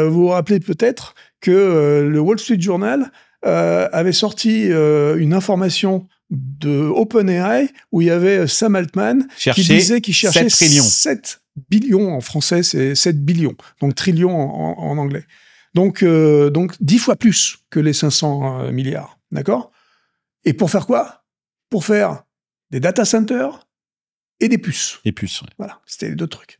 vous vous rappelez peut-être que le Wall Street Journal avait sorti une information de OpenAI où il y avait Sam Altman qui disait qu'il cherchait 7 billions en français, c'est 7 billions, donc trillions en anglais. Donc 10 fois plus que les 500 milliards, d'accord? Et pour faire quoi? Pour faire des data centers et des puces. Des puces, ouais. Voilà, c'était les deux trucs.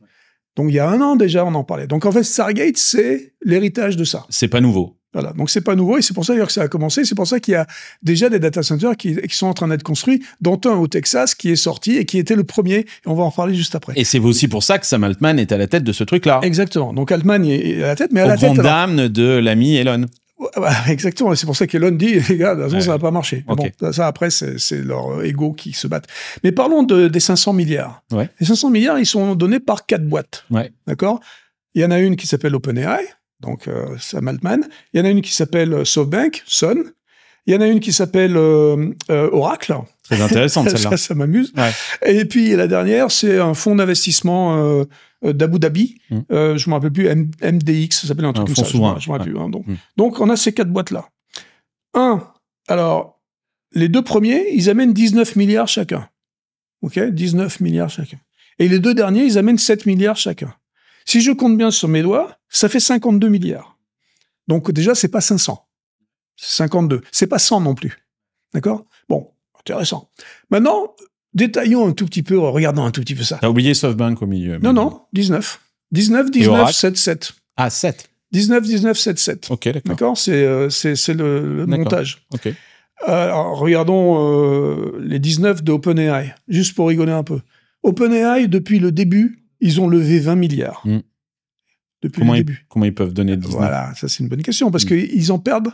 Donc il y a 1 an déjà, on en parlait. Donc en fait, Stargate, c'est l'héritage de ça. C'est pas nouveau. Voilà, donc c'est pas nouveau et c'est pour ça d'ailleurs que ça a commencé. C'est pour ça qu'il y a déjà des data centers qui sont en train d'être construits, dont un au Texas qui est sorti et qui était le premier. Et on va en parler juste après. Et c'est aussi pour ça que Sam Altman est à la tête de ce truc-là. Exactement. Donc Altman est à la tête, mais à la tête. Au grand dam de l'ami Elon. Exactement, et c'est pour ça qu'Elon dit, les gars, de toute façon, ça va pas marcher. Okay. Bon, ça après, c'est leur ego qui se battent. Mais parlons des 500 milliards. Ouais. Les 500 milliards, ils sont donnés par 4 boîtes. Ouais. D'accord? Il y en a une qui s'appelle OpenAI, donc Sam Altman. Il y en a une qui s'appelle SoftBank, Sun. Il y en a une qui s'appelle Oracle. Très intéressante, celle-là. ça m'amuse. Ouais. Et puis la dernière, c'est un fonds d'investissement d'Abu Dhabi. Je me rappelle plus, MDX, ça s'appelle un truc comme ça. Souverain. Je me rappelle plus. Donc on a ces 4 boîtes-là. Alors, les 2 premiers, ils amènent 19 milliards chacun. OK? 19 milliards chacun. Et les 2 derniers, ils amènent 7 milliards chacun. Si je compte bien sur mes doigts, ça fait 52 milliards. Donc déjà, c'est pas 500. C'est 52. C'est pas 100 non plus. D'accord? Bon, intéressant. Maintenant, détaillons un tout petit peu, regardons un tout petit peu ça. T'as oublié SoftBank au milieu. Non, 19. 19, 7, 7. Ah, 7. 19, 19, 7, 7. Ok, d'accord. D'accord? C'est le montage. Ok. Alors, regardons les 19 de OpenAI, juste pour rigoler un peu. OpenAI, depuis le début, ils ont levé 20 milliards. Depuis le début. Comment ils peuvent donner 19? Voilà, ça c'est une bonne question, parce qu'ils en perdent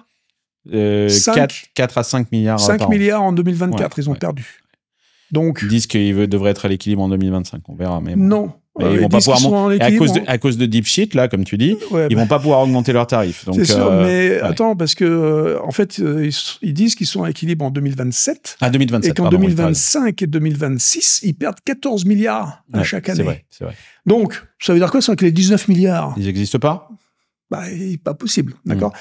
4 à 5 milliards 5 milliards en 2024, ils ont perdu. Donc, ils disent qu'ils devraient être à l'équilibre en 2025, on verra. Mais non. Ils vont pas pouvoir à cause de DeepSheet, là, comme tu dis, ils vont pas pouvoir augmenter leurs tarifs. C'est sûr, mais attends, parce que en fait, ils disent qu'ils sont à équilibre en 2027. Ah, 2027. Et qu'en 2025 et 2026, ils perdent 14 milliards à chaque année. C'est vrai. Donc, ça veut dire quoi? C'est que les 19 milliards. Ils n'existent pas? Pas possible, d'accord.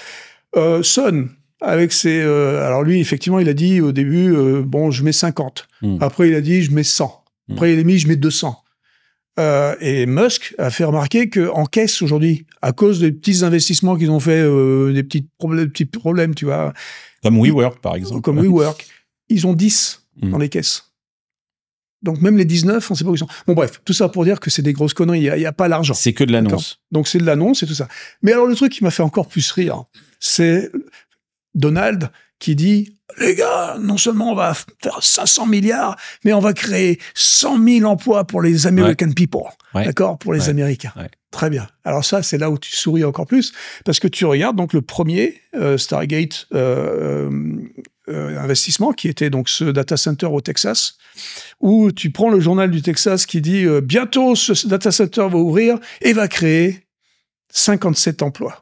Sun, avec ses... alors lui, effectivement, il a dit au début, bon, je mets 50. Après, il a dit, je mets 100. Après, il a mis, je mets 200. Et Musk a fait remarquer qu'en caisse aujourd'hui, à cause des petits investissements qu'ils ont fait, des petits problèmes, tu vois. Comme WeWork, par exemple. Comme WeWork. Ils ont 10 dans les caisses. Donc même les 19, on ne sait pas où ils sont. Bon bref, tout ça pour dire que c'est des grosses conneries, il n'y a pas l'argent. C'est que de l'annonce. Donc c'est de l'annonce et tout ça. Mais alors le truc qui m'a fait encore plus rire, c'est Donald qui dit « Les gars, non seulement on va faire 500 milliards, mais on va créer 100 000 emplois pour les American people. » D'accord? Pour les Américains. Très bien. Alors ça, c'est là où tu souris encore plus, parce que tu regardes donc le premier Stargate investissement, qui était donc ce data center au Texas, où tu prends le journal du Texas qui dit « Bientôt, ce data center va ouvrir et va créer 57 emplois. »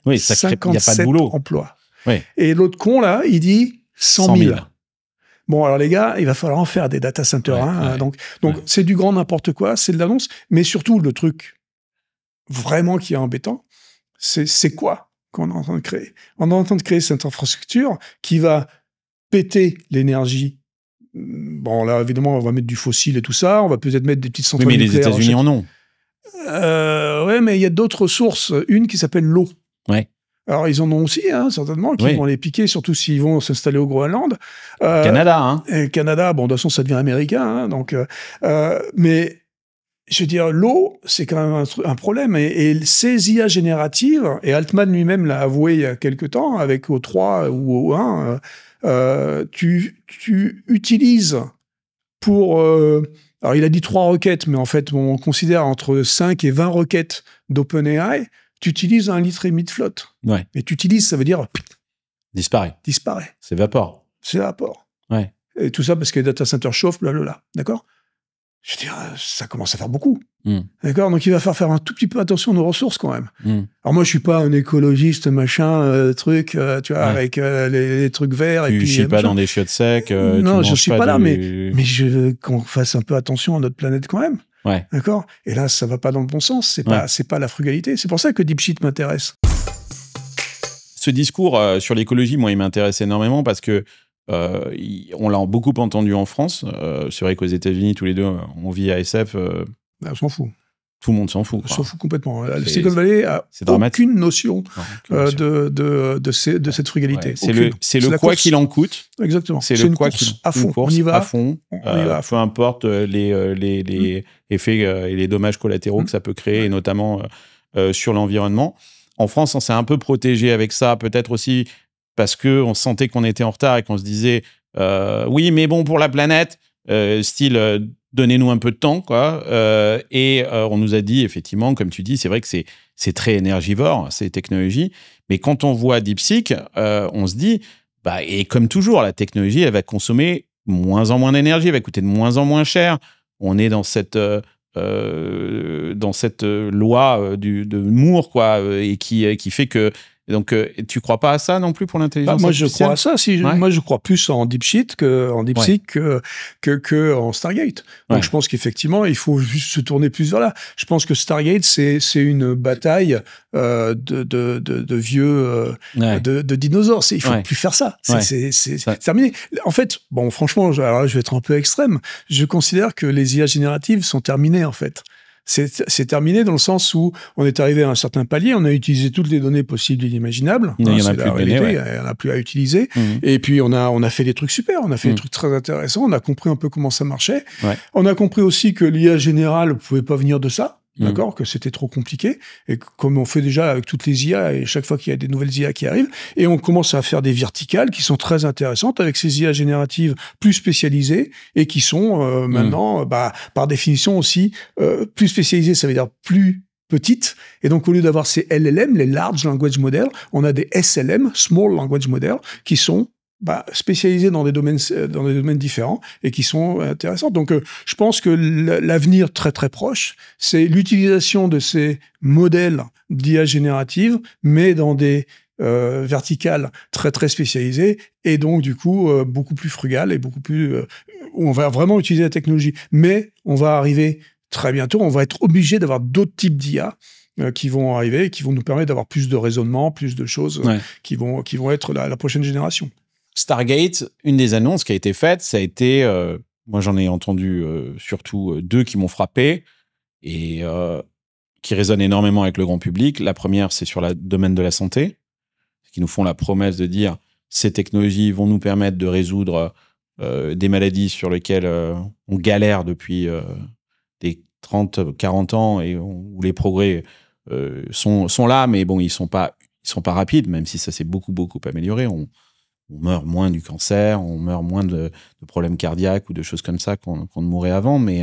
Oui, ça crée, il n'y a pas de boulot. Emplois. Oui. Et l'autre con, là, il dit 100 000. Bon, alors les gars, il va falloir en faire des data centers. Donc c'est du grand n'importe quoi, c'est de l'annonce. Mais surtout, le truc vraiment qui est embêtant, c'est quoi qu'on est en train de créer? On est en train de créer cette infrastructure qui va péter l'énergie. Bon, là, évidemment, on va mettre du fossile et tout ça. On va peut-être mettre des petites centrales nucléaires. Mais les États-Unis en ont. Ouais, mais il y a d'autres sources. Une qui s'appelle l'eau. Ouais. Alors, ils en ont aussi, certainement, qui vont les piquer, surtout s'ils vont s'installer au Groenland. Canada, hein. Et Canada, bon, de toute façon, ça devient américain, donc... mais, je veux dire, l'eau, c'est quand même un problème. Et ces IA génératives, et Altman lui-même l'a avoué il y a quelque temps, avec O3 ou O1, tu utilises pour... alors, il a dit 3 requêtes, mais en fait, on considère entre 5 et 20 requêtes d'OpenAI, tu utilises 1,5 litre de flotte. Ouais. Et tu utilises, ça veut dire... Disparaît. S'évapore. Ouais. Et tout ça parce que les data centers chauffent, blablabla. D'accord? Je veux dire, ça commence à faire beaucoup. D'accord? Donc, il va falloir faire un tout petit peu attention à nos ressources, quand même. Alors, moi, je suis pas un écologiste, machin, truc, tu vois, avec les trucs verts. Tu chie pas dans des chiottes secs. Non, je suis pas là, mais je veux qu'on fasse un peu attention à notre planète, quand même. Ouais. D'accord? Et là, ça va pas dans le bon sens. C'est pas la frugalité. C'est pour ça que DeepSheet m'intéresse. ce discours sur l'écologie, moi, il m'intéresse énormément parce que on l'a beaucoup entendu en France. C'est vrai qu'aux États-Unis, tous les deux, on vit à SF. On s'en fout. Tout le monde s'en fout. On s'en fout complètement. Le Silicon Valley a aucune notion de cette frugalité. Ouais, c'est le quoi qu'il en coûte. Exactement. C'est le quoi qu'il à fond. On y va à fond. Peu importe les effets et les dommages collatéraux que ça peut créer, et notamment sur l'environnement. En France, on s'est un peu protégé avec ça, peut-être aussi parce qu'on sentait qu'on était en retard et qu'on se disait oui, mais bon, pour la planète, donnez-nous un peu de temps, quoi. Et on nous a dit, effectivement, comme tu dis, c'est vrai que c'est très énergivore, ces technologies. Mais quand on voit DeepSeek, on se dit, et comme toujours, la technologie, elle va consommer moins en moins d'énergie, elle va coûter de moins en moins cher. On est dans cette loi de Moore, quoi, et qui fait que... Donc, tu crois pas à ça non plus pour l'intelligence artificielle ? Moi, je crois à ça. Moi, je crois plus en DeepSeek que en Stargate. Donc, je pense qu'effectivement, il faut juste se tourner plus vers là. Je pense que Stargate, c'est une bataille de vieux, de dinosaures. Il faut plus faire ça. C'est terminé. En fait, bon, franchement, alors là, je vais être un peu extrême. Je considère que les IA génératives sont terminées, en fait. C'est terminé dans le sens où on est arrivé à un certain palier, on a utilisé toutes les données possibles et inimaginables. Il n'y en a plus de données, il n'y en a plus à utiliser. Et puis, on a fait des trucs super, on a fait des trucs très intéressants, on a compris un peu comment ça marchait. On a compris aussi que l'IA générale ne pouvait pas venir de ça. D'accord, que c'était trop compliqué, et comme on fait déjà avec toutes les IA, et chaque fois qu'il y a des nouvelles IA qui arrivent, et on commence à faire des verticales qui sont très intéressantes avec ces IA génératives plus spécialisées, et qui sont maintenant, par définition aussi, plus spécialisées, ça veut dire plus petites, et donc au lieu d'avoir ces LLM, les Large Language Models, on a des SLM, Small Language Models, qui sont spécialisés dans des domaines différents et qui sont intéressants. Donc, je pense que l'avenir très très proche, c'est l'utilisation de ces modèles d'IA générative, mais dans des verticales très très spécialisées, et donc du coup beaucoup plus frugales et beaucoup plus où on va vraiment utiliser la technologie. Mais on va arriver très bientôt, on va être obligé d'avoir d'autres types d'IA qui vont arriver et qui vont nous permettre d'avoir plus de raisonnement, plus de choses qui vont être la prochaine génération. Stargate, une des annonces qui a été faite, ça a été, moi j'en ai entendu surtout deux qui m'ont frappé et qui résonnent énormément avec le grand public. La première, c'est sur le domaine de la santé, qui nous font la promesse de dire ces technologies vont nous permettre de résoudre des maladies sur lesquelles on galère depuis des 30, 40 ans et où les progrès sont là, mais bon, ils sont pas rapides, même si ça s'est beaucoup amélioré. On meurt moins du cancer, on meurt moins de problèmes cardiaques ou de choses comme ça qu'on ne mourait avant, mais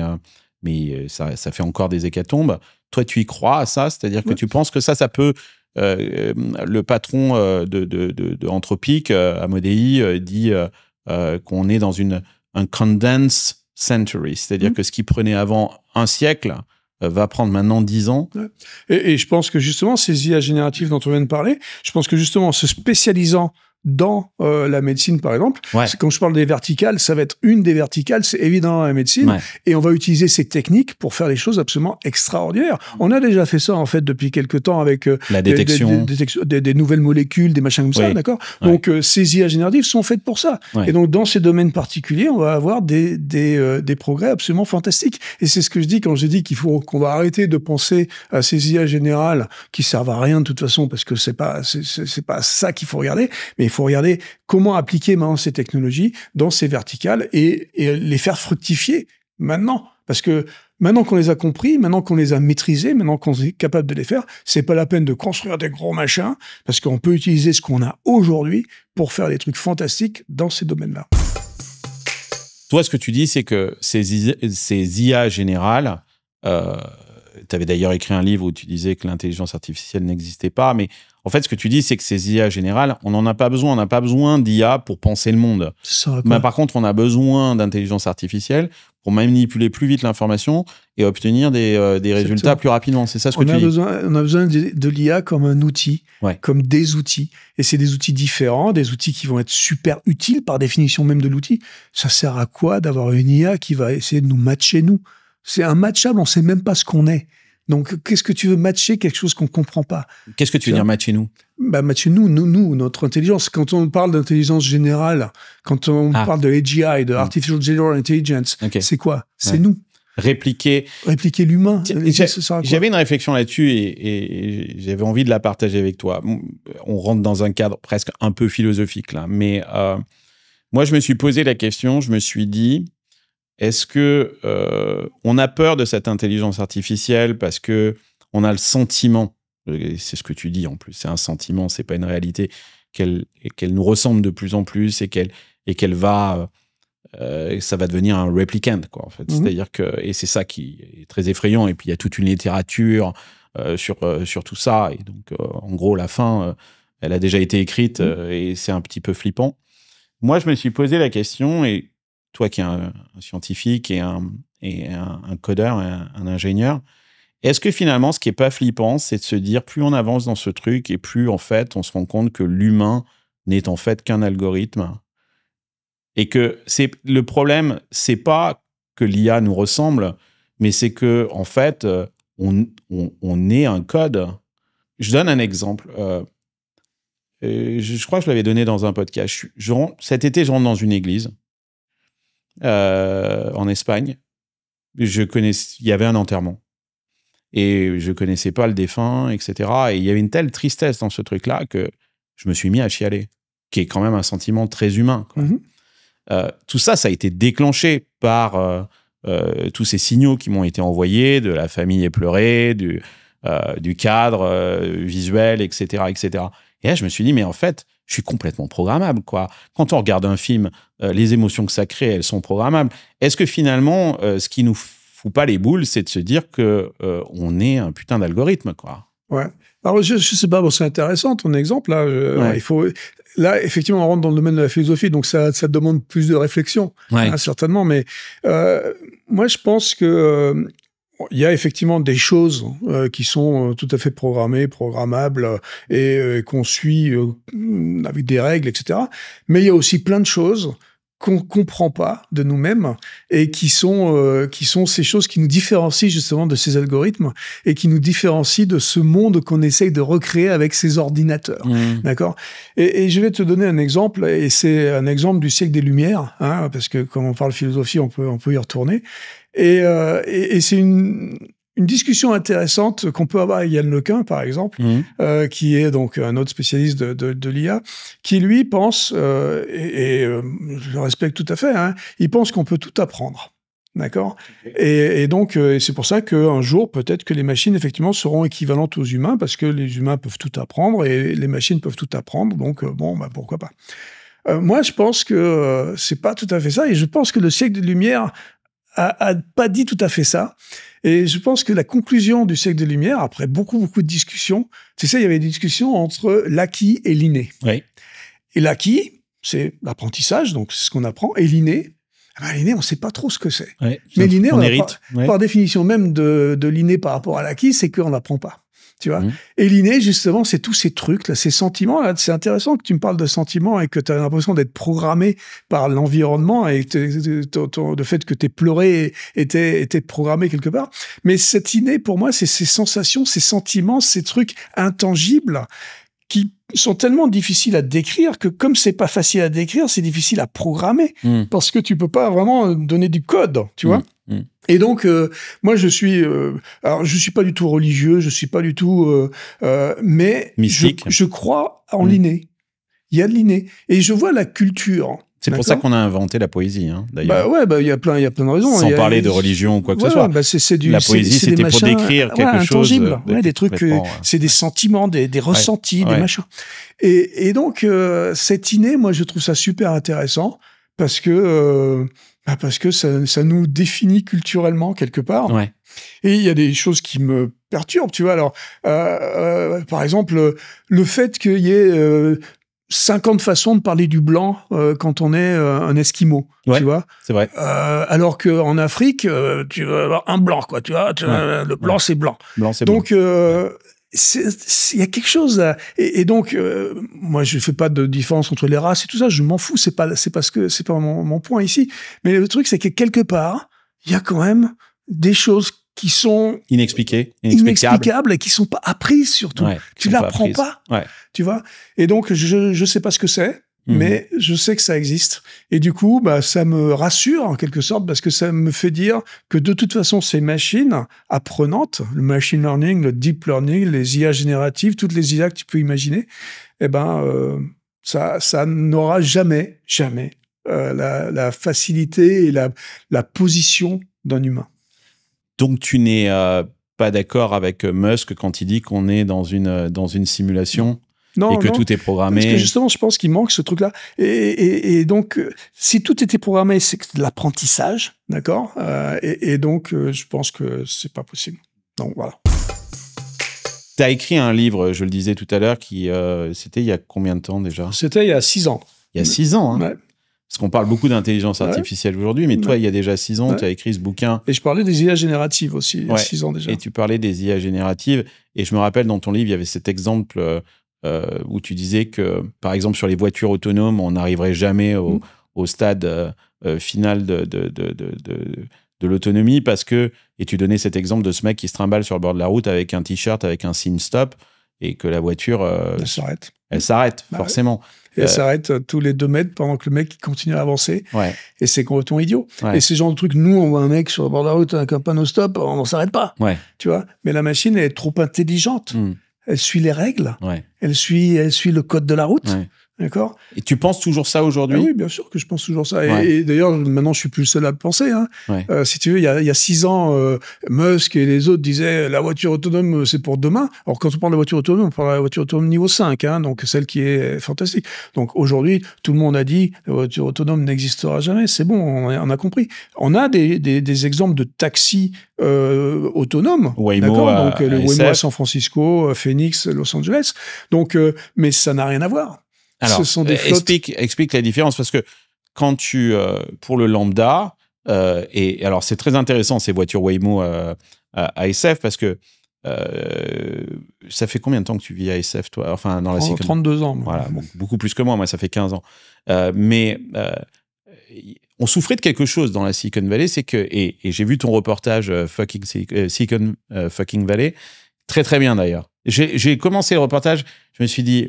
ça fait encore des hécatombes. Toi, tu y crois à ça? C'est-à-dire que tu penses que ça peut... le patron de Anthropic, Amodei, dit qu'on est dans un condensed century, c'est-à-dire que ce qui prenait avant un siècle va prendre maintenant 10 ans. Et je pense que justement, ces IA génératives dont on vient de parler, je pense que justement, en se spécialisant dans la médecine, par exemple, quand je parle des verticales, ça va être une des verticales, c'est évidemment la médecine, et on va utiliser ces techniques pour faire des choses absolument extraordinaires. On a déjà fait ça, en fait, depuis quelques temps avec la détection des nouvelles molécules, des machins comme ça, d'accord ? Donc, ces IA génératives sont faites pour ça. Et donc, dans ces domaines particuliers, on va avoir des progrès absolument fantastiques. Et c'est ce que je dis quand je dis qu'on va arrêter de penser à ces IA générales qui servent à rien de toute façon, parce que c'est pas ça qu'il faut regarder, mais il faut regarder comment appliquer maintenant ces technologies dans ces verticales et les faire fructifier maintenant. Parce que maintenant qu'on les a compris, maintenant qu'on les a maîtrisés, maintenant qu'on est capable de les faire, c'est pas la peine de construire des gros machins, parce qu'on peut utiliser ce qu'on a aujourd'hui pour faire des trucs fantastiques dans ces domaines-là. Toi, ce que tu dis, c'est que ces IA générales, tu avais d'ailleurs écrit un livre où tu disais que l'intelligence artificielle n'existait pas, mais en fait, ce que tu dis, c'est que ces IA générales, on n'en a pas besoin. On n'a pas besoin d'IA pour penser le monde. Mais par contre, on a besoin d'intelligence artificielle pour manipuler plus vite l'information et obtenir des résultats plus rapidement. C'est ça ce que tu dis. On a besoin de l'IA comme un outil, comme des outils. Et c'est des outils différents, des outils qui vont être super utiles par définition même de l'outil. Ça sert à quoi d'avoir une IA qui va essayer de nous matcher, nous ? C'est immatchable, on ne sait même pas ce qu'on est. Donc, qu'est-ce que tu veux matcher quelque chose qu'on ne comprend pas? Qu'est-ce que tu veux dire matcher nous? Mathieu, notre intelligence, quand on parle d'intelligence générale, quand on parle de AGI, de Artificial General Intelligence, c'est quoi? C'est nous. Répliquer l'humain. J'avais une réflexion là-dessus et j'avais envie de la partager avec toi. On rentre dans un cadre presque un peu philosophique là, mais moi je me suis posé la question, je me suis dit, est-ce que on a peur de cette intelligence artificielle parce que on a le sentiment, c'est ce que tu dis en plus, c'est un sentiment, c'est pas une réalité, qu'elle nous ressemble de plus en plus et qu'elle va ça va devenir un replicant, quoi, en fait. C'est-à-dire que, et c'est ça qui est très effrayant, et puis il y a toute une littérature sur tout ça, et donc en gros la fin elle a déjà été écrite et c'est un petit peu flippant. Moi je me suis posé la question, et toi qui es un scientifique et un codeur, un ingénieur, est-ce que finalement ce qui est pas flippant, c'est de se dire plus on avance dans ce truc et plus en fait on se rend compte que l'humain n'est en fait qu'un algorithme? Et que le problème, c'est pas que l'IA nous ressemble, mais c'est que en fait, on est un code. Je donne un exemple. Je crois que je l'avais donné dans un podcast. Cet été, je rentre dans une église en Espagne. Il y avait un enterrement. Et je connaissais pas le défunt, etc. Et il y avait une telle tristesse dans ce truc-là que je me suis mis à chialer, qui est quand même un sentiment très humain, quoi. Tout ça, ça a été déclenché par tous ces signaux qui m'ont été envoyés, de la famille éplorée, du cadre visuel, etc., etc. Et là, je me suis dit, mais en fait, je suis complètement programmable, quoi. Quand on regarde un film, les émotions que ça crée, elles sont programmables. Est-ce que finalement, ce qui nous fout pas les boules, c'est de se dire que on est un putain d'algorithme, quoi. Ouais. Alors, je sais pas, bon, c'est intéressant ton exemple, là. Il faut... Là, effectivement, on rentre dans le domaine de la philosophie, donc ça demande plus de réflexion, certainement. Mais moi, je pense que il y a effectivement des choses qui sont tout à fait programmables et qu'on suit avec des règles, etc. Mais il y a aussi plein de choses qu'on comprend pas de nous-mêmes et qui sont ces choses qui nous différencient justement de ces algorithmes et qui nous différencient de ce monde qu'on essaye de recréer avec ces ordinateurs. D'accord? Et je vais te donner un exemple, et c'est un exemple du siècle des Lumières, hein, parce que quand on parle philosophie, on peut y retourner. Et c'est une discussion intéressante qu'on peut avoir avec Yann Lequin, par exemple, qui est donc un autre spécialiste de l'IA, qui lui pense, et je le respecte tout à fait, hein, il pense qu'on peut tout apprendre. D'accord? Et donc, c'est pour ça qu'un jour, peut-être que les machines, effectivement, seront équivalentes aux humains, parce que les humains peuvent tout apprendre et les machines peuvent tout apprendre, donc pourquoi pas. Moi, je pense que c'est pas tout à fait ça, et je pense que le siècle des Lumières a pas dit tout à fait ça. Et je pense que la conclusion du siècle des Lumières, après beaucoup de discussions, tu sais, il y avait des discussions entre l'acquis et l'inné. Oui. Et l'acquis, c'est l'apprentissage, donc c'est ce qu'on apprend, et l'inné, l'inné, on ne sait pas trop ce que c'est. Oui, mais l'inné, on hérite. Par définition même de l'inné par rapport à l'acquis, c'est qu'on n'apprend pas. Tu vois. Et l'inné, justement, c'est tous ces trucs, là, ces sentiments. Là, c'est intéressant que tu me parles de sentiments et que tu as l'impression d'être programmé par l'environnement et le fait que tu es pleuré était programmé quelque part. Mais cet inné, pour moi, c'est ces sensations, ces sentiments, ces trucs intangibles qui sont tellement difficiles à décrire que comme c'est pas facile à décrire, c'est difficile à programmer parce que tu peux pas vraiment donner du code, tu vois. Et donc, moi, je suis pas du tout religieux, je suis pas du tout, mais je crois en l'inné. Il y a de l'inné, et je vois la culture. C'est pour ça qu'on a inventé la poésie, hein, d'ailleurs. Il y a plein de raisons. Sans parler de religion ou quoi que ce soit. La poésie, c'était pour décrire quelque chose intangible, des trucs, c'est des sentiments, des ressentis, des machins. Et donc, cet inné, moi, je trouve ça super intéressant parce que ça nous définit culturellement quelque part. Ouais. Et il y a des choses qui me perturbent, tu vois. Alors, par exemple, le fait qu'il y ait 50 façons de parler du blanc quand on est un Esquimau, tu vois. C'est vrai. Alors qu'en Afrique, tu vas avoir un blanc, quoi, tu vois. Le blanc, c'est blanc. Donc, il y a quelque chose et donc moi je fais pas de différence entre les races et tout ça, je m'en fous, c'est pas mon point ici, mais le truc c'est que quelque part il y a quand même des choses qui sont inexplicables et qui sont pas apprises surtout. Ouais, Tu l'apprends pas, ouais. tu vois. Et donc, je sais pas ce que c'est, mais je sais que ça existe. Et du coup, bah, ça me rassure en quelque sorte parce que ça me fait dire que de toute façon, ces machines apprenantes, le machine learning, le deep learning, les IA génératives, toutes les IA que tu peux imaginer, eh ben, ça n'aura jamais la facilité et la position d'un humain. Donc, tu n'es pas d'accord avec Musk quand il dit qu'on est dans une simulation et que tout est programmé. Parce que justement, je pense qu'il manque ce truc-là. Et donc, si tout était programmé, c'est de l'apprentissage, d'accord. Et donc, je pense que c'est pas possible. Donc, voilà. Tu as écrit un livre, je le disais tout à l'heure, qui c'était il y a combien de temps déjà? C'était il y a 6 ans. Il y a 6 ans, hein. Ouais. Parce qu'on parle beaucoup d'intelligence artificielle aujourd'hui, mais toi, il y a déjà 6 ans, Ouais. tu as écrit ce bouquin. Et je parlais des IA génératives aussi, il y a 6 ans déjà. Et tu parlais des IA génératives. Et je me rappelle, dans ton livre, il y avait cet exemple où tu disais que, par exemple, sur les voitures autonomes, on n'arriverait jamais au stade final de l'autonomie parce que, et tu donnais cet exemple de ce mec qui se trimballe sur le bord de la route avec un t-shirt, avec un signe stop, et que la voiture... Elle s'arrête, forcément. Et elle s'arrête tous les 2 mètres pendant que le mec continue à avancer. Ouais. Et c'est complètement idiot. Ouais. Et ces genres de trucs, nous, on voit un mec sur le bord de la route avec un panneau stop, on n'en s'arrête pas. Ouais. Tu vois. Mais la machine, elle est trop intelligente. Elle suit les règles. Ouais. Elle suit le code de la route. Ouais. D'accord. Et tu penses toujours ça aujourd'hui? Ah oui, bien sûr que je pense toujours ça. Ouais. Et d'ailleurs, maintenant, je suis plus le seul à le penser. Hein. Ouais. Si tu veux, il y a 6 ans, Musk et les autres disaient la voiture autonome, c'est pour demain. Alors, quand on parle de voiture autonome, on parle de la voiture autonome niveau 5, hein, donc celle qui est fantastique. Donc, aujourd'hui, tout le monde a dit la voiture autonome n'existera jamais. C'est bon, on a compris. On a des exemples de taxis autonomes. Waymo, donc, le Waymo à SF. San Francisco, Phoenix, Los Angeles. Donc, mais ça n'a rien à voir. Alors, Ce sont des flottes. explique la différence parce que quand tu, pour le lambda, et alors c'est très intéressant ces voitures Waymo à SF parce que ça fait combien de temps que tu vis à SF toi? Enfin, dans la Silicon Valley. 32 ans. Moi. Voilà, bon, beaucoup plus que moi ça fait 15 ans. Mais on souffrait de quelque chose dans la Silicon Valley, c'est que, et j'ai vu ton reportage Silicon fucking Valley, très très bien d'ailleurs. J'ai commencé le reportage, je me suis dit,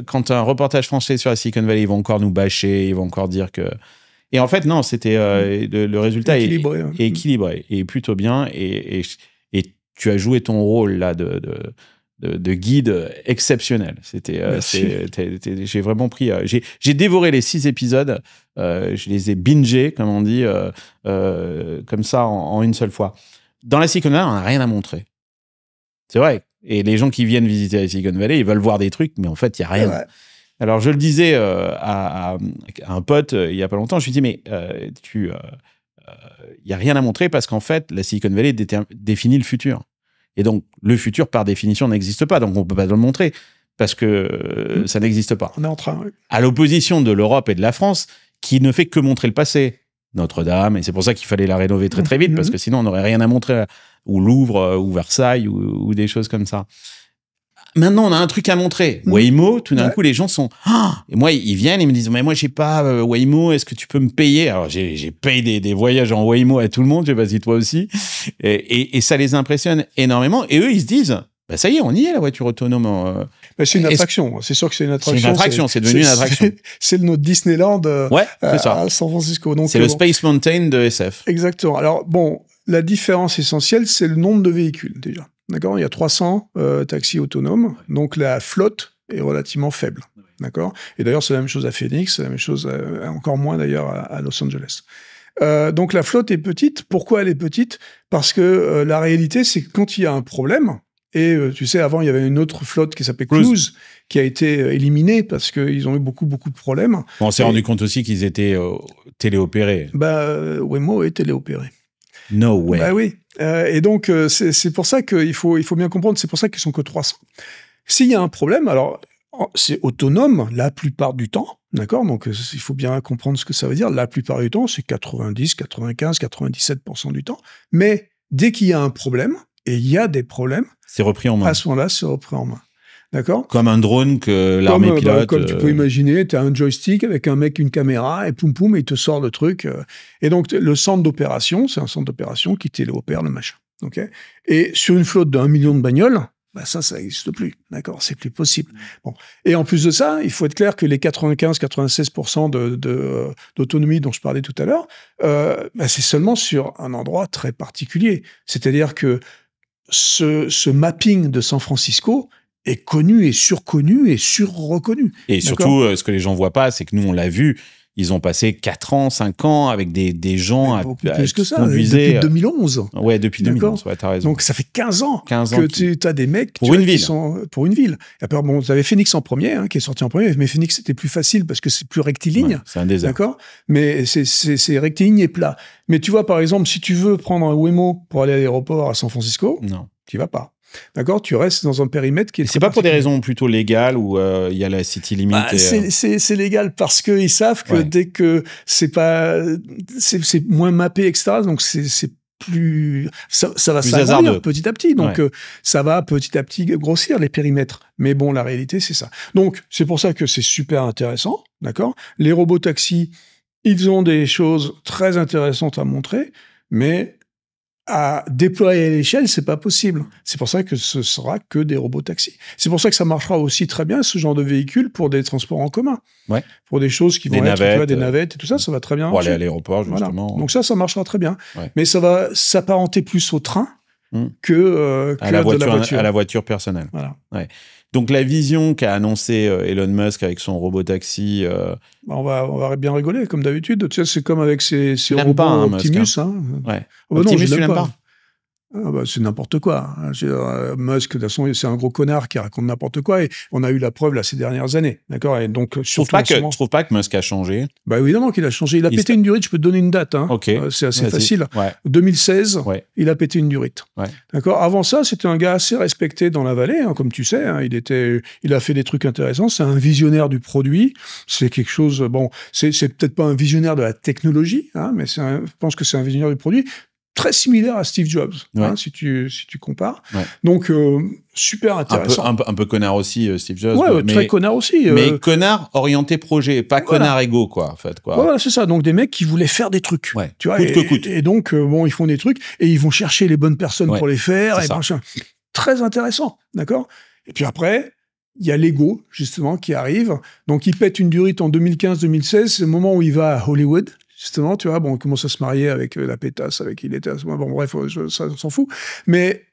quand un reportage français sur la Silicon Valley, ils vont encore nous bâcher, ils vont encore dire que... Et en fait, non, c'était le résultat est équilibré et plutôt bien. Et tu as joué ton rôle là de guide exceptionnel. J'ai vraiment pris... j'ai dévoré les 6 épisodes. Je les ai bingés, comme on dit, comme ça, en une seule fois. Dans la Silicon Valley, on n'a rien à montrer. C'est vrai. Et les gens qui viennent visiter la Silicon Valley, ils veulent voir des trucs, mais en fait, il n'y a rien. Ouais. Alors, je le disais à un pote il n'y a pas longtemps, je lui dis, mais il n'y a rien à montrer parce qu'en fait, la Silicon Valley définit le futur. Et donc, le futur, par définition, n'existe pas. Donc, on ne peut pas le montrer parce que ça n'existe pas. On est en train, oui. À l'opposition de l'Europe et de la France, qui ne fait que montrer le passé. Notre-Dame, et c'est pour ça qu'il fallait la rénover très très vite, parce que sinon on n'aurait rien à montrer, ou Louvre, ou Versailles, ou des choses comme ça. Maintenant, on a un truc à montrer. Waymo, tout d'un coup, les gens sont... Et moi, ils viennent, ils me disent, mais moi, j'ai pas Waymo, est-ce que tu peux me payer? Alors, j'ai payé des voyages en Waymo à tout le monde, je sais pas si toi aussi, et ça les impressionne énormément, et eux, ils se disent... Bah ça y est, on y est, la voiture autonome. C'est une attraction. C'est sûr que c'est une attraction. C'est une attraction, c'est devenu une attraction. C'est notre Disneyland c'est ça. à San Francisco. Donc, c'est le Space Mountain de SF. Exactement. Alors, bon, la différence essentielle, c'est le nombre de véhicules, déjà. D'accord? Il y a 300 taxis autonomes. Donc, la flotte est relativement faible. D'accord? Et d'ailleurs, c'est la même chose à Phoenix, c'est la même chose, encore moins d'ailleurs, à Los Angeles. Donc, la flotte est petite. Pourquoi elle est petite? Parce que la réalité, c'est que quand il y a un problème, et tu sais, avant, il y avait une autre flotte qui s'appelait Cruise, qui a été éliminée parce qu'ils ont eu beaucoup de problèmes. On s'est rendu compte aussi qu'ils étaient téléopérés. Waymo est téléopéré. No way. Bah oui. Et donc, c'est pour ça qu'il faut bien comprendre, c'est pour ça qu'ils sont que 300. S'il y a un problème, alors, c'est autonome la plupart du temps, d'accord? Donc, il faut bien comprendre ce que ça veut dire. La plupart du temps, c'est 90, 95, 97% du temps. Mais dès qu'il y a un problème, et il y a des problèmes, c'est repris en main. À ce moment-là, c'est repris en main. D'accord? Comme un drone que l'armée pilote. Comme tu peux imaginer, tu as un joystick avec un mec, une caméra, et poum poum, et il te sort le truc. Et donc, le centre d'opération, c'est un centre d'opération qui téléopère le machin. Okay, et sur une flotte de 1 million de bagnoles, bah ça n'existe plus. D'accord? C'est plus possible. Bon. Et en plus de ça, il faut être clair que les 95-96% d'autonomie dont je parlais tout à l'heure, bah c'est seulement sur un endroit très particulier. C'est-à-dire que ce mapping de San Francisco est connu et surconnu et surreconnu. Et surtout, ce que les gens voient pas, c'est que nous, on l'a vu, ils ont passé 4 ans, 5 ans avec des gens beaucoup plus que ça, depuis 2011. Ouais, depuis 2011, ouais, t'as raison. Donc ça fait 15 ans que tu as des mecs pour une ville. Qui sont pour une ville. Et après, bon, tu avais Phoenix en premier, hein, qui est sorti en premier, mais Phoenix c'était plus facile parce que c'est plus rectiligne. Ouais, c'est un désert. D'accord? Mais c'est rectiligne et plat. Mais tu vois, par exemple, si tu veux prendre un Waymo pour aller à l'aéroport à San Francisco, non, tu vas pas. D'accord, tu restes dans un périmètre qui est. C'est pas pour des raisons plutôt légales où il y a la city limit. Bah, c'est légal parce qu'ils savent que dès que c'est moins mappé, etc. Donc c'est plus ça va s'agrandir petit à petit. Donc ça va petit à petit grossir les périmètres. Mais bon, la réalité c'est ça. Donc c'est pour ça que c'est super intéressant. D'accord. Les robots taxis, ils ont des choses très intéressantes à montrer, mais à déployer à l'échelle, c'est pas possible. C'est pour ça que ce sera que des robots taxis. C'est pour ça que ça marchera aussi très bien, ce genre de véhicule, pour des transports en commun. Ouais. Pour des choses qui vont être des navettes et tout ça, ça va très bien pour aller à l'aéroport, justement. Voilà. Donc ça marchera très bien. Ouais. Mais ça va s'apparenter plus au train que à la voiture. À la voiture personnelle. Voilà. Ouais. Donc la vision qu'a annoncé Elon Musk avec son robot taxi, on va bien rigoler comme d'habitude. Tu sais, c'est comme avec ces robots Optimus. Musk, hein. Ouais. Optimus, tu l'aimes pas? Ah bah, c'est n'importe quoi. Musk, de toute façon, c'est un gros connard qui raconte n'importe quoi, et on a eu la preuve là ces dernières années, d'accord. Et donc surtout, je trouve pas que Musk a changé. Bah évidemment qu'il a changé. Il a pété une durite. Je peux te donner une date. Hein. Okay. C'est assez facile. Ouais. 2016, il a pété une durite. Ouais. D'accord. Avant ça, c'était un gars assez respecté dans la vallée, hein, comme tu sais. Hein, il a fait des trucs intéressants. C'est un visionnaire du produit. C'est quelque chose. Bon, c'est peut-être pas un visionnaire de la technologie, hein, mais je pense que c'est un visionnaire du produit. Très similaire à Steve Jobs, hein, si tu compares. Ouais. Donc, super intéressant. Un peu connard aussi, Steve Jobs. Ouais, très connard aussi. Mais connard orienté projet, pas connard égo, quoi, en fait. Quoi. Voilà, c'est ça. Donc, des mecs qui voulaient faire des trucs. Ouais. Tu vois, coûte que coûte. Et donc, bon, ils font des trucs et ils vont chercher les bonnes personnes pour les faire. Et machin. Très intéressant, d'accord. Et puis après, il y a l'ego, justement, qui arrive. Donc, il pète une durite en 2015-2016. C'est le moment où il va à Hollywood. Justement, tu vois, bon, on commence à se marier avec la pétasse avec qui il était à ce moment. Bon, bref, ça, on s'en fout. Mais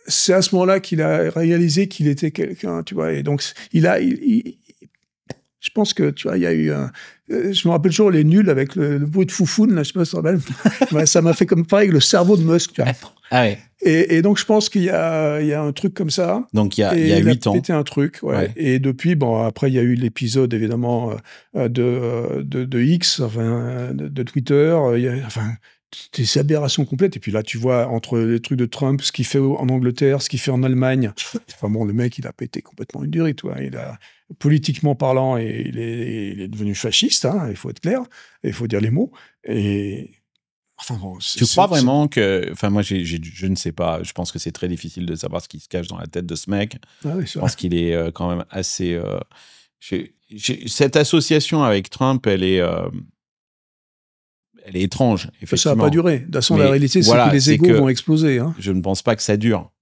c'est à ce moment-là qu'il a réalisé qu'il était quelqu'un, tu vois. Et donc, je pense que, tu vois, il y a eu je me rappelle toujours les nuls avec le bruit de foufoune, là, je sais pas si tu te rappelles. Ça m'a fait comme pareil avec le cerveau de Musk, tu vois. Ah ouais. Et donc, je pense qu'il y a un truc comme ça. Donc, il y a 8 ans. C'était un truc, ouais. Et depuis, bon, après, il y a eu l'épisode, évidemment, de X, enfin, de Twitter. Enfin, des aberrations complètes. Et puis là, tu vois, entre les trucs de Trump, ce qu'il fait en Angleterre, ce qu'il fait en Allemagne. Enfin bon, le mec, il a pété complètement une durite, tu vois. Politiquement parlant, il est devenu fasciste, hein, il faut être clair. Il faut dire les mots. Et... Enfin bon, tu crois vraiment que... Enfin, moi, je ne sais pas. Je pense que c'est très difficile de savoir ce qui se cache dans la tête de ce mec. Ah oui, je pense qu'il est quand même assez... cette association avec Trump, elle est étrange, effectivement. Ça n'a pas duré. De toute façon, la réalité, c'est que les égos vont exploser. Hein. Je ne pense pas que ça dure.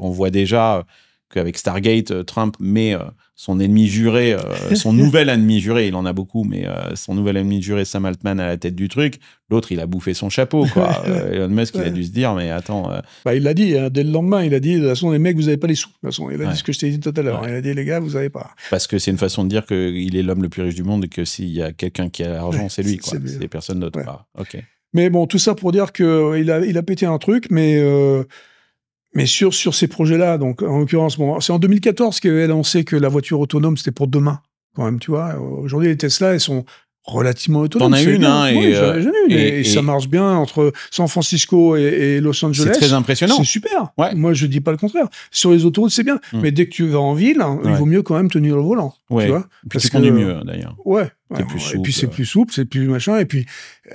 On voit déjà qu'avec Stargate, Trump met son ennemi juré, son nouvel ennemi juré, il en a beaucoup, mais son nouvel ennemi juré, Sam Altman, à la tête du truc. L'autre, il a bouffé son chapeau, quoi. Elon Musk, il a dû se dire, mais attends... Bah, il l'a dit, hein, dès le lendemain, il a dit, de toute façon, les mecs, vous n'avez pas les sous. De toute façon, il a dit ce que je t'ai dit tout à l'heure. Il a dit, les gars, vous n'avez pas. Parce que c'est une façon de dire qu'il est l'homme le plus riche du monde et que s'il y a quelqu'un qui a l'argent, c'est lui, quoi. C'est personne d'autre. Ah, ok. Mais bon, tout ça pour dire qu'il a pété un truc, mais sur ces projets-là, donc en l'occurrence, bon, c'est en 2014 qu'elle a annoncé que la voiture autonome, c'était pour demain, quand même, tu vois. Aujourd'hui, les Tesla, elles sont relativement autonome. T'en as une, hein, oui, j'en ai une, et ça marche bien entre San Francisco et Los Angeles. C'est très impressionnant. C'est super. Ouais. Moi, je dis pas le contraire. Sur les autoroutes, c'est bien. Mais dès que tu vas en ville, il vaut mieux quand même tenir le volant. Ouais. Tu vois, puis tu conduis mieux, d'ailleurs. Ouais. C'est plus souple. Et puis c'est plus souple, c'est plus machin. Et puis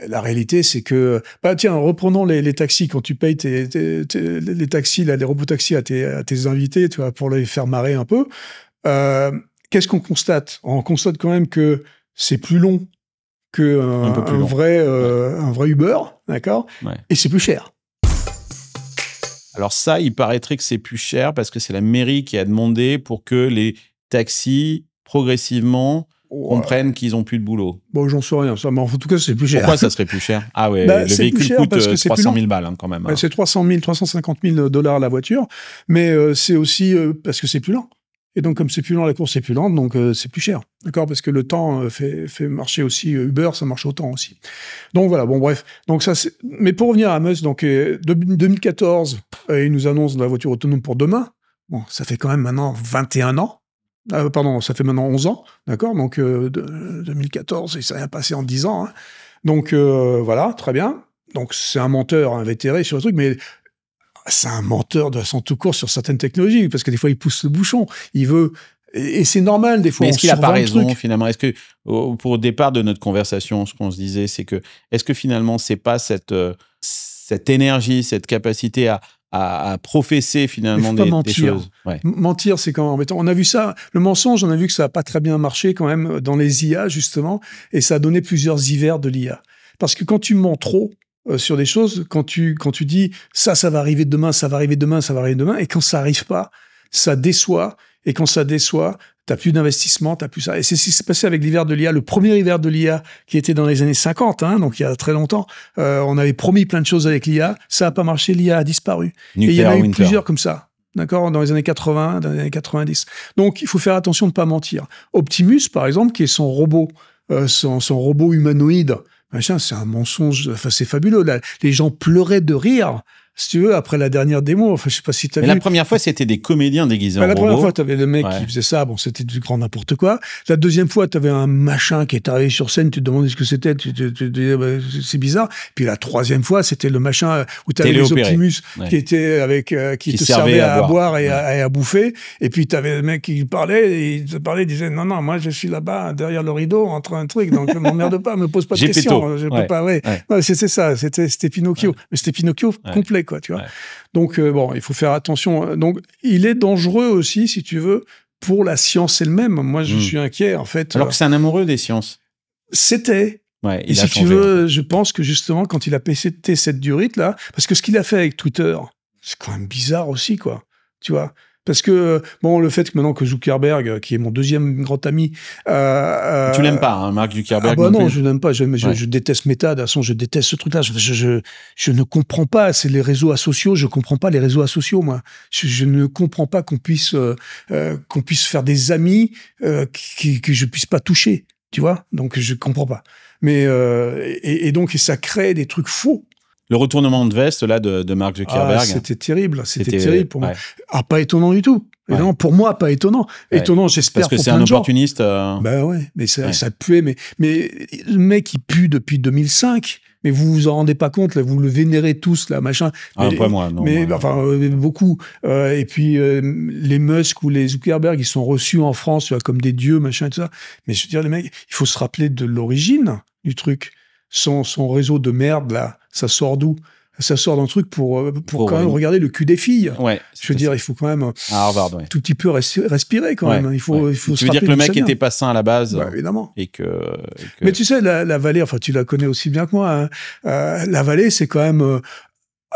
la réalité, c'est que, tiens, reprenons les taxis. Quand tu payes les taxis, là, les robotaxis à tes invités, tu vois, pour les faire marrer un peu, qu'est-ce qu'on constate? On constate quand même que c'est plus long qu'un vrai Uber, d'accord? Ouais. Et c'est plus cher. Alors ça, il paraîtrait que c'est plus cher parce que c'est la mairie qui a demandé pour que les taxis, progressivement, comprennent qu'ils n'ont plus de boulot. Bon, j'en sais rien, ça, mais en tout cas, c'est plus cher. Pourquoi ça serait plus cher? Ah ouais, le véhicule coûte 300 000 balles quand même. C'est 350 000 $ la voiture, mais c'est aussi parce que c'est plus lent. Et donc, comme c'est plus lent, la course est plus lente, donc c'est plus cher. D'accord? Parce que le temps fait marcher aussi Uber, ça marche au temps aussi. Donc voilà, bon bref. Donc ça, mais pour revenir à Musk, donc 2014, il nous annonce la voiture autonome pour demain. Bon, ça fait quand même maintenant 21 ans. Pardon, ça fait maintenant 11 ans, d'accord? Donc 2014, il s'est rien passé en 10 ans. Hein. Donc voilà, très bien. Donc c'est un menteur invétéré sur le truc, mais c'est un menteur de son tout court sur certaines technologies, parce que des fois, il pousse le bouchon. Il veut... Et c'est normal, des fois, mais est-ce qu'il n'a pas raison, finalement? Est-ce que, pour le départ de notre conversation, ce qu'on se disait, c'est que, est-ce que finalement, c'est pas cette énergie, cette capacité à professer, finalement, des choses? Ouais. Mentir, c'est quand même embêtant. On a vu ça, le mensonge, on a vu que ça n'a pas très bien marché, quand même, dans les IA, justement, et ça a donné plusieurs hivers de l'IA. Parce que quand tu mens trop, sur des choses, quand tu dis ça va arriver demain, ça va arriver demain, ça va arriver demain, et quand ça arrive pas, ça déçoit, et quand ça déçoit, t'as plus d'investissement, t'as plus ça. Et c'est ce qui s'est passé avec l'hiver de l'IA, le premier hiver de l'IA qui était dans les années 50, hein, donc il y a très longtemps. On avait promis plein de choses avec l'IA, ça a pas marché, l'IA a disparu. Et il y en a eu plusieurs comme ça. D'accord, dans les années 80, dans les années 90. Donc, il faut faire attention de ne pas mentir. Optimus, par exemple, qui est son robot, son robot humanoïde, machin, c'est un mensonge. Enfin, c'est fabuleux. Là, les gens pleuraient de rire, si tu veux, après la dernière démo. Enfin, je sais pas si tu as vu. Mais la première fois, c'était des comédiens déguisés en robots. La première fois, tu avais le mec qui faisait ça. Bon, c'était du grand n'importe quoi. La deuxième fois, tu avais un machin qui est arrivé sur scène. Tu te demandais ce que c'était. Tu disais, c'est bizarre. Puis la troisième fois, c'était le machin où tu avais les Optimus qui étaient avec, qui te servaient à boire et à bouffer. Et puis, tu avais le mec qui parlait. Il disait, non, moi, je suis là-bas, derrière le rideau, entre un truc. Donc, ne m'emmerde pas, me pose pas de questions. Je peux pas, Non, c'était ça. C'était Pinocchio. Mais c'était Pinocchio complet. Quoi, tu vois. Donc, bon, il faut faire attention. Donc, il est dangereux aussi, si tu veux, pour la science elle-même. Moi, je suis inquiet, en fait. Alors que c'est un amoureux des sciences. C'était. Ouais, et si tu veux, je pense que justement, quand il a pété cette durite-là, parce que ce qu'il a fait avec Twitter, c'est quand même bizarre aussi, quoi. Tu vois. Parce que, bon, le fait que maintenant que Zuckerberg, qui est mon deuxième grand ami... tu l'aimes pas, hein, Mark Zuckerberg? Ah bah non, je n'aime pas. Je déteste Meta. De toute façon, je déteste ce truc-là. Je ne comprends pas. C'est les réseaux asociaux. Je comprends pas les réseaux asociaux, moi. Je ne comprends pas qu'on puisse faire des amis que je puisse pas toucher. Tu vois? Donc, je comprends pas. Mais, et donc, ça crée des trucs faux. Le retournement de veste là de Mark Zuckerberg. C'était terrible. C'était terrible pour moi. Ah, pas étonnant du tout. Ouais. Non, pour moi, pas étonnant. Étonnant, j'espère. Parce que c'est un opportuniste. Ben ouais, mais ça puait. Mais le mec, il pue depuis 2005. Mais vous vous en rendez pas compte, là, vous le vénérez tous, là, machin. Ah, pas moi, non. Mais enfin, beaucoup. Et puis, les Musk ou les Zuckerberg, ils sont reçus en France, tu vois, comme des dieux, machin, et tout ça. Mais je veux dire, les mecs, il faut se rappeler de l'origine du truc. Son réseau de merde, là, ça sort d'où? Ça sort d'un truc pour quand même regarder le cul des filles. Ouais. Je veux dire, il faut quand même à Harvard, tout petit peu respirer quand même. Il faut tu veux dire que le mec était pas sain à la base? Bah, évidemment. Et que... Mais tu sais, la vallée, enfin, tu la connais aussi bien que moi. Hein. La vallée, c'est quand même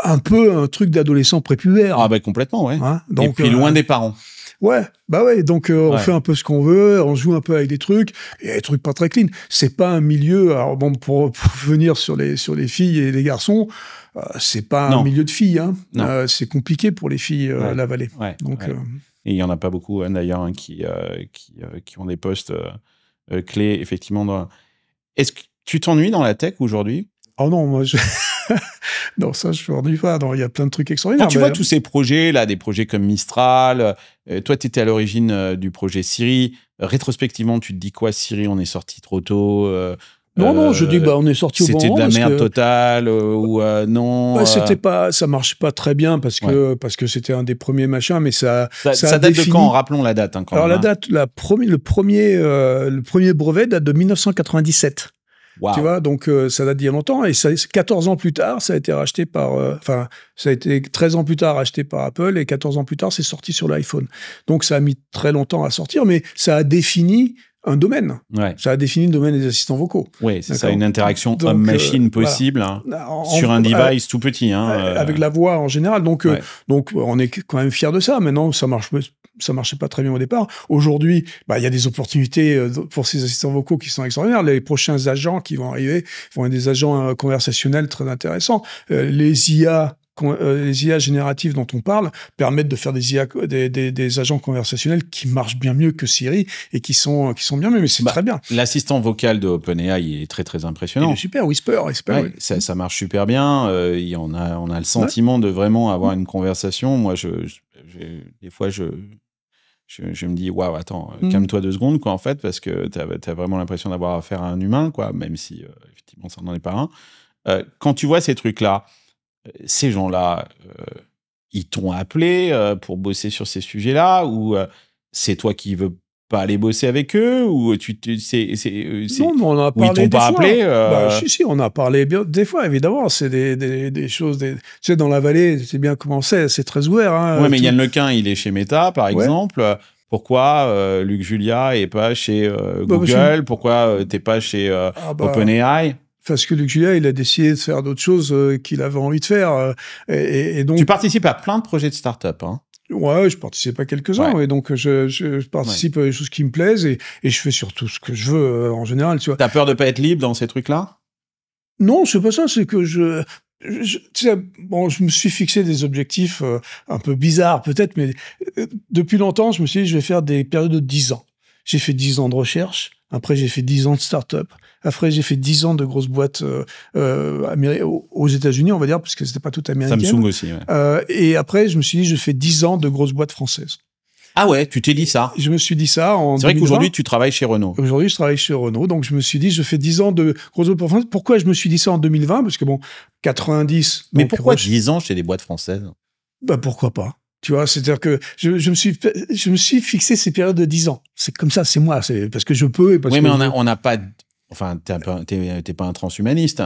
un peu un truc d'adolescent prépubère. Ah bah complètement, ouais. Hein. Donc, et puis loin des parents. Ouais, bah ouais, donc on fait un peu ce qu'on veut, on joue un peu avec des trucs, et des trucs pas très clean. C'est pas un milieu, alors bon, pour venir sur les filles et les garçons, c'est pas un milieu de filles, hein. C'est compliqué pour les filles, la vallée. Ouais, donc, et il y en a pas beaucoup, hein, d'ailleurs, hein, qui ont des postes clés, effectivement. Est-ce que tu t'ennuies dans la tech aujourd'hui? Oh non, moi, non, ça, je ne m'ennuie pas. Il y a plein de trucs extraordinaires. Quand tu vois tous ces projets, là, des projets comme Mistral, toi, tu étais à l'origine du projet Siri. Rétrospectivement, tu te dis quoi, Siri, on est sorti trop tôt? Non, je dis on est sorti au bon moment. C'était de la merde totale ou non. C'était pas, ça marchait pas très bien parce que c'était un des premiers machins, mais ça date défini... de quand? Rappelons la date. Alors la date, le premier brevet date de 1997. Wow. Tu vois, donc ça date d'il y a longtemps, et 14 ans plus tard, ça a été racheté par... ça a été 13 ans plus tard racheté par Apple, et 14 ans plus tard, c'est sorti sur l'iPhone. Donc ça a mis très longtemps à sortir, mais ça a défini un domaine. Ouais. Ça a défini le domaine des assistants vocaux. Oui, c'est ça, une interaction homme-machine possible sur un device tout petit. Avec la voix en général. Donc on est quand même fiers de ça. Maintenant, ça marchait pas très bien au départ. Aujourd'hui, il y a des opportunités pour ces assistants vocaux qui sont extraordinaires. Les prochains agents qui vont arriver vont être des agents conversationnels très intéressants. Les IA génératives dont on parle permettent de faire des agents conversationnels qui marchent bien mieux que Siri et qui sont bien mieux, mais c'est très bien. L'assistant vocal de OpenAI, il est très très impressionnant. Il est super, Whisper. Ouais, oui. Ça marche super bien. On a le sentiment de vraiment avoir une conversation. Moi, des fois, je me dis, waouh, attends, calme-toi 2 secondes, quoi, en fait, parce que t'as vraiment l'impression d'avoir affaire à un humain, quoi, même si, effectivement, ça n'en est pas un. Quand tu vois ces trucs-là, ces gens-là, ils t'ont appelé pour bosser sur ces sujets-là, ou c'est toi qui veux pas aller bosser avec eux, ou non, mais on a parlé. Ou ils t'ont pas appelé Si, on a parlé des fois, évidemment. C'est des choses. Tu sais, dans la vallée, c'est bien comment c'est très ouvert. Hein, ouais, mais Yann Lequin, il est chez Meta, par exemple. Pourquoi Luc Julia est pas chez Google? Pourquoi t'es pas chez OpenAI? Parce que Luc Julia, il a décidé de faire d'autres choses qu'il avait envie de faire. Et donc... Tu participes à plein de projets de start-up, hein? Ouais, je participe à quelques-uns. Et donc, je participe à des choses qui me plaisent et je fais surtout ce que je veux en général. Tu vois. T'as peur de pas être libre dans ces trucs-là? Non, c'est pas ça. C'est que tu sais, je me suis fixé des objectifs un peu bizarres peut-être, mais depuis longtemps, je me suis dit, je vais faire des périodes de 10 ans. J'ai fait 10 ans de recherche. Après, j'ai fait 10 ans de start-up. Après, j'ai fait 10 ans de grosses boîtes aux États-Unis, on va dire, parce que c'était pas tout américain. Samsung aussi, ouais. Et après, je me suis dit, je fais 10 ans de grosses boîtes françaises. Ah ouais, tu t'es dit ça? Je me suis dit ça en 2020. C'est vrai qu'aujourd'hui, tu travailles chez Renault. Aujourd'hui, je travaille chez Renault. Donc, je me suis dit, je fais 10 ans de grosses boîtes françaises. Pourquoi je me suis dit ça en 2020? Parce que 90... Mais pourquoi 10 ans chez des boîtes françaises? Pourquoi pas? Tu vois, c'est-à-dire que je me suis fixé ces périodes de 10 ans. C'est comme ça, c'est moi. C'est parce que je peux et parce que... Oui, mais on n'a pas... Enfin, t'es pas un transhumaniste.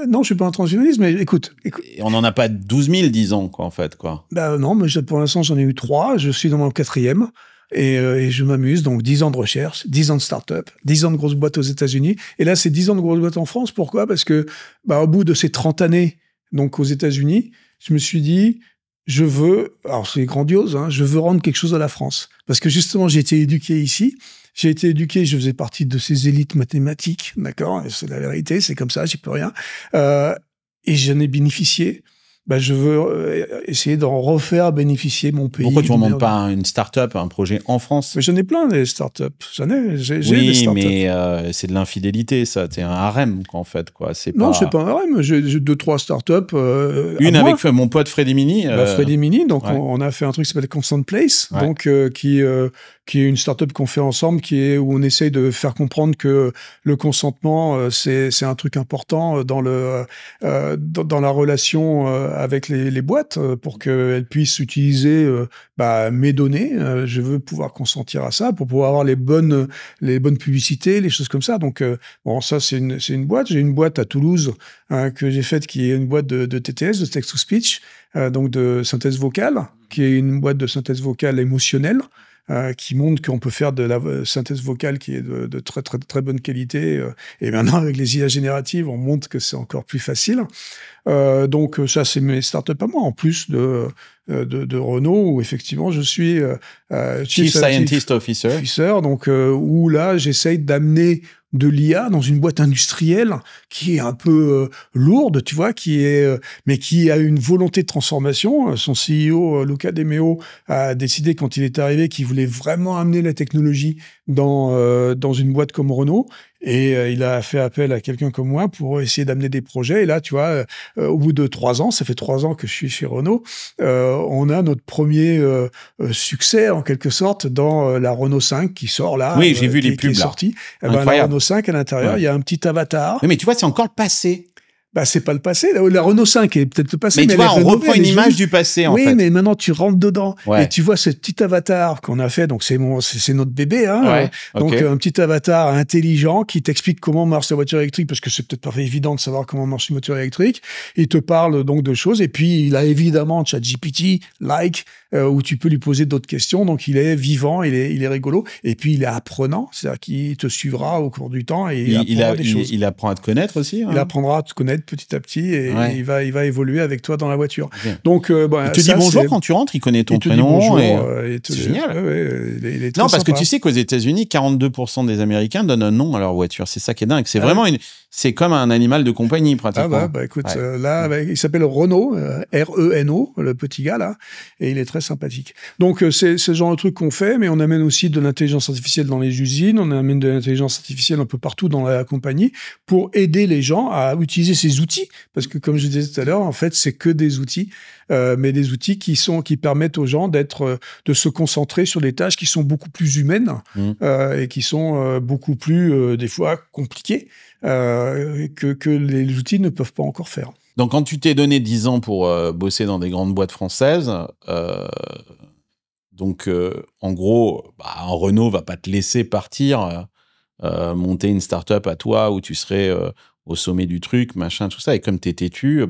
Non, je suis pas un transhumaniste, mais écoute. Et on n'en a pas 12 000, 10 ans, quoi, en fait, quoi. Non, mais pour l'instant, j'en ai eu 3. Je suis dans mon 4e. Et je m'amuse. Donc, 10 ans de recherche, 10 ans de start-up, 10 ans de grosses boîtes aux États-Unis. Et là, c'est 10 ans de grosses boîtes en France. Pourquoi? Parce que, au bout de ces 30 années, donc aux États-Unis, je me suis dit, je veux, alors c'est grandiose, hein, je veux rendre quelque chose à la France. Parce que justement, j'ai été éduqué ici. J'ai été éduqué, je faisais partie de ces élites mathématiques, d'accord? C'est la vérité, c'est comme ça, j'y peux rien. Et j'en ai bénéficié. Je veux essayer d'en refaire bénéficier mon pays. Pourquoi tu ne remontes pas une start-up, un projet en France? Mais j'en ai plein des start-up. J'ai des Oui, start-up. mais c'est de l'infidélité, ça. T'es un harem, quoi, en fait, quoi. Non, c'est pas un harem. J'ai 2-3 start-up. Une avec mon pote Freddy Mini. Freddy Mini. Donc, on a fait un truc qui s'appelle Consent Place. Ouais. Donc, qui est une start-up qu'on fait ensemble, où on essaye de faire comprendre que le consentement, c'est un truc important dans la relation avec les boîtes pour qu'elles puissent utiliser mes données. Je veux pouvoir consentir à ça pour pouvoir avoir les bonnes publicités, les choses comme ça. Donc, ça, c'est une boîte. J'ai une boîte à Toulouse que j'ai faite qui est une boîte de TTS, de text-to-speech, donc de synthèse vocale, qui est une boîte de synthèse vocale émotionnelle. Qui montre qu'on peut faire de la synthèse vocale qui est de très, très, très bonne qualité. Et maintenant, avec les IA génératives, on montre que c'est encore plus facile. Donc, ça, c'est mes startups à moi, en plus de Renault, où effectivement, je suis Chief Scientist Officer. Donc, où là, j'essaye d'amener de l'IA dans une boîte industrielle qui est un peu lourde, tu vois, mais qui a une volonté de transformation. Son CEO, Luca De Meo, a décidé quand il est arrivé qu'il voulait vraiment amener la technologie dans une boîte comme Renault. Et il a fait appel à quelqu'un comme moi pour essayer d'amener des projets. Et là, tu vois, au bout de 3 ans, ça fait 3 ans que je suis chez Renault, on a notre premier succès, en quelque sorte, dans la Renault 5 qui sort là. Oui, j'ai vu les pubs là. Sortie. La Renault 5, à l'intérieur, il y a un petit avatar. Oui, mais tu vois, c'est encore le passé. Bah, c'est pas le passé. La Renault 5 est peut-être le passé. Mais tu vois, on reprend une image du passé, en fait. Oui, mais maintenant, tu rentres dedans. Ouais. Et tu vois ce petit avatar qu'on a fait. Donc, c'est notre bébé, hein. Ouais, donc, un petit avatar intelligent qui t'explique comment marche la voiture électrique, parce que c'est peut-être pas évident de savoir comment marche une voiture électrique. Il te parle donc de choses. Et puis, il a évidemment ChatGPT, où tu peux lui poser d'autres questions. Donc, il est vivant, il est rigolo. Et puis, il est apprenant. C'est-à-dire qu'il te suivra au cours du temps et il apprend à te connaître aussi. Hein. Il apprendra à te connaître petit à petit et il va évoluer avec toi dans la voiture. Okay. Donc, il te dit bonjour quand tu rentres, il connaît ton prénom. C'est génial. Il est non, parce sympa. que tu sais qu'aux États-Unis, 42% des Américains donnent un nom à leur voiture. C'est ça qui est dingue. C'est vraiment c'est comme un animal de compagnie, pratiquement. Écoute, il s'appelle Renault, R-E-N-O, le petit gars là, et il est très sympathique. Donc, c'est ce genre de truc qu'on fait, mais on amène aussi de l'intelligence artificielle dans les usines, on amène de l'intelligence artificielle un peu partout dans la compagnie pour aider les gens à utiliser ces outils. Parce que, comme je disais tout à l'heure, en fait, c'est que des outils, mais des outils qui permettent aux gens de se concentrer sur des tâches qui sont beaucoup plus humaines et qui sont beaucoup plus, des fois, compliquées que les outils ne peuvent pas encore faire. Donc, quand tu t'es donné 10 ans pour bosser dans des grandes boîtes françaises, en gros, Renault va pas te laisser partir, monter une start-up à toi où tu serais au sommet du truc, machin, tout ça. Et comme t'es têtu,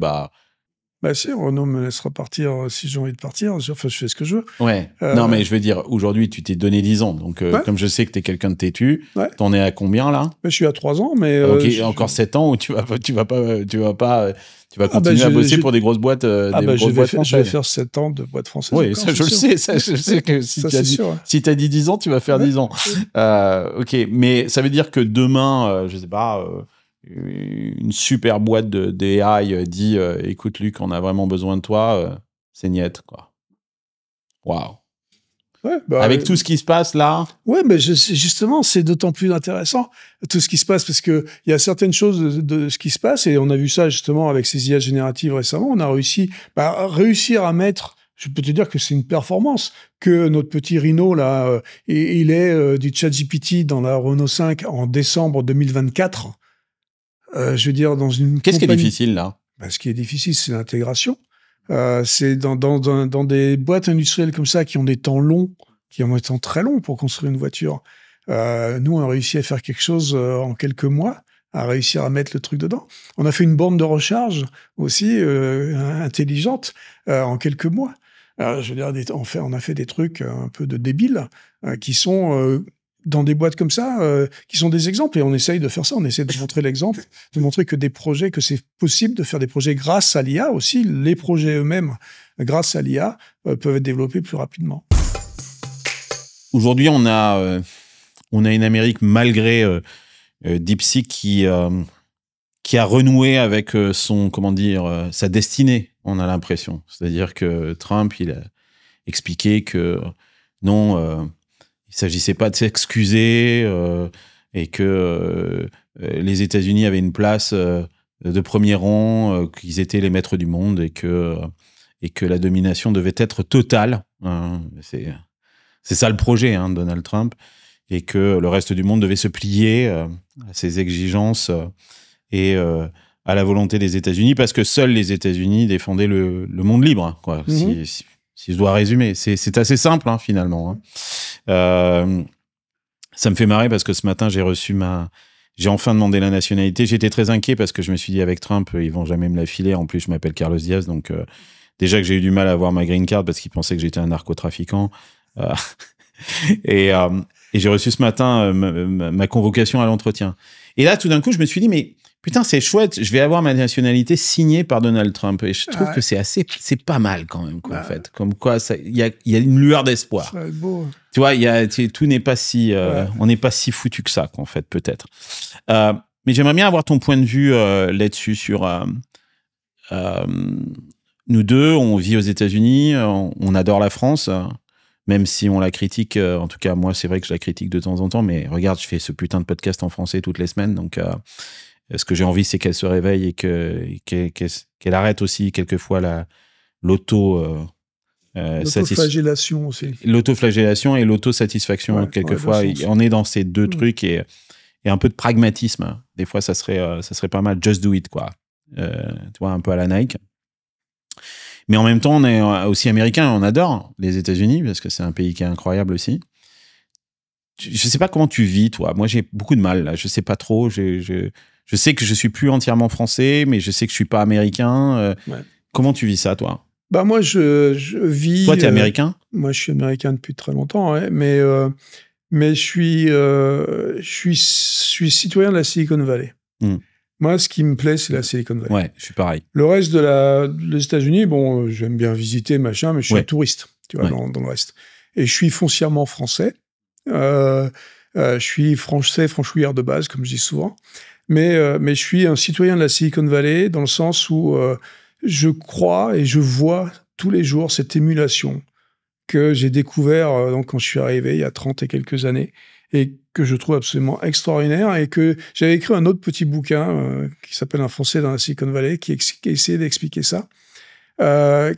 si, Renault me laissera partir si j'ai envie de partir. Enfin, je fais ce que je veux. Ouais. Non, mais je veux dire, aujourd'hui, tu t'es donné 10 ans. Donc, comme je sais que t'es quelqu'un de têtu, t'en es à combien, là? Je suis à 3 ans, mais... encore 7 ans où tu vas continuer à bosser pour des grosses boîtes, je vais faire 7 ans de boîtes françaises. Oui, ça, je le sais. Je sais que si tu as dit 10 ans, tu vas faire 10 ans. OK. Mais ça veut dire que demain, je sais pas... une super boîte d'AI dit écoute Luc, on a vraiment besoin de toi, c'est niet, quoi. Waouh. Avec tout ce qui se passe là. Ouais, mais justement, c'est d'autant plus intéressant tout ce qui se passe parce que il y a certaines choses de ce qui se passe et on a vu ça justement avec ces IA génératives récemment. On a réussir à mettre. Je peux te dire que c'est une performance que notre petit Rhino là, il est du ChatGPT dans la Renault 5 en décembre 2024. Je veux dire, dans une Qu'est-ce qui est difficile, là? Ce qui est difficile, c'est l'intégration. C'est dans des boîtes industrielles comme ça qui ont des temps longs, qui ont des temps très longs pour construire une voiture. Nous, on a réussi à faire quelque chose en quelques mois, à réussir à mettre le truc dedans. On a fait une borne de recharge aussi intelligente en quelques mois. Je veux dire, on a fait des trucs un peu de débiles qui sont... dans des boîtes comme ça, qui sont des exemples. Et on essaye de faire ça. On essaie de montrer l'exemple, de montrer que c'est possible de faire des projets grâce à l'IA aussi. Les projets eux-mêmes, grâce à l'IA, peuvent être développés plus rapidement. Aujourd'hui, on a une Amérique, malgré DeepSeek, qui a renoué avec sa destinée, on a l'impression. C'est-à-dire que Trump, il a expliqué que non... il s'agissait pas de s'excuser et que les États-Unis avaient une place de premier rang, qu'ils étaient les maîtres du monde et que la domination devait être totale. C'est ça le projet, de Donald Trump, et que le reste du monde devait se plier à ses exigences et à la volonté des États-Unis, parce que seuls les États-Unis défendaient le monde libre, quoi. Si je dois résumer, c'est assez simple finalement. Ça me fait marrer parce que ce matin j'ai enfin demandé la nationalité. J'étais très inquiet parce que je me suis dit avec Trump ils vont jamais me la filer. En plus je m'appelle Carlos Diaz, donc déjà que j'ai eu du mal à avoir ma green card parce qu'ils pensaient que j'étais un narcotrafiquant. Et j'ai reçu ce matin ma convocation à l'entretien. Et là tout d'un coup je me suis dit mais putain, c'est chouette, je vais avoir ma nationalité signée par Donald Trump. Et je trouve que c'est pas mal quand même, quoi, en fait. Comme quoi, il y a une lueur d'espoir. Ça va être beau. Tu vois, tout n'est pas si, on n'est pas si foutu que ça, quoi, en fait, peut-être. Mais j'aimerais bien avoir ton point de vue là-dessus sur, nous deux, on vit aux États-Unis, on adore la France, même si on la critique, en tout cas, moi, c'est vrai que je la critique de temps en temps, mais regarde, je fais ce putain de podcast en français toutes les semaines, donc ce que j'ai envie, c'est qu'elle se réveille et qu'elle arrête aussi quelquefois l'autoflagellation aussi. L'autoflagellation et l'autosatisfaction, quelquefois. On est dans ces deux trucs et un peu de pragmatisme. Des fois, ça serait pas mal. Just do it, quoi. Tu vois, un peu à la Nike. Mais en même temps, on est aussi américain. On adore les États-Unis parce que c'est un pays qui est incroyable aussi. Je sais pas comment tu vis, toi. Moi, j'ai beaucoup de mal, là. Je sais pas trop. Je sais que je suis plus entièrement français, mais je sais que je suis pas américain. Comment tu vis ça, toi? Bah moi, je vis... Toi, t'es américain? Moi, je suis américain depuis très longtemps, ouais, mais je suis citoyen de la Silicon Valley. Moi, ce qui me plaît, c'est la Silicon Valley. Ouais, je suis pareil. Le reste des États-Unis, bon, j'aime bien visiter, machin, mais je suis un touriste, tu vois, dans le reste. Et je suis foncièrement français. Je suis français, franchouillard de base, comme je dis souvent. Mais je suis un citoyen de la Silicon Valley dans le sens où je crois et je vois tous les jours cette émulation que j'ai découvert donc, quand je suis arrivé il y a 30 et quelques années et que je trouve absolument extraordinaire et que j'avais écrit un autre petit bouquin qui s'appelle Un Français dans la Silicon Valley qui essayait d'expliquer ça,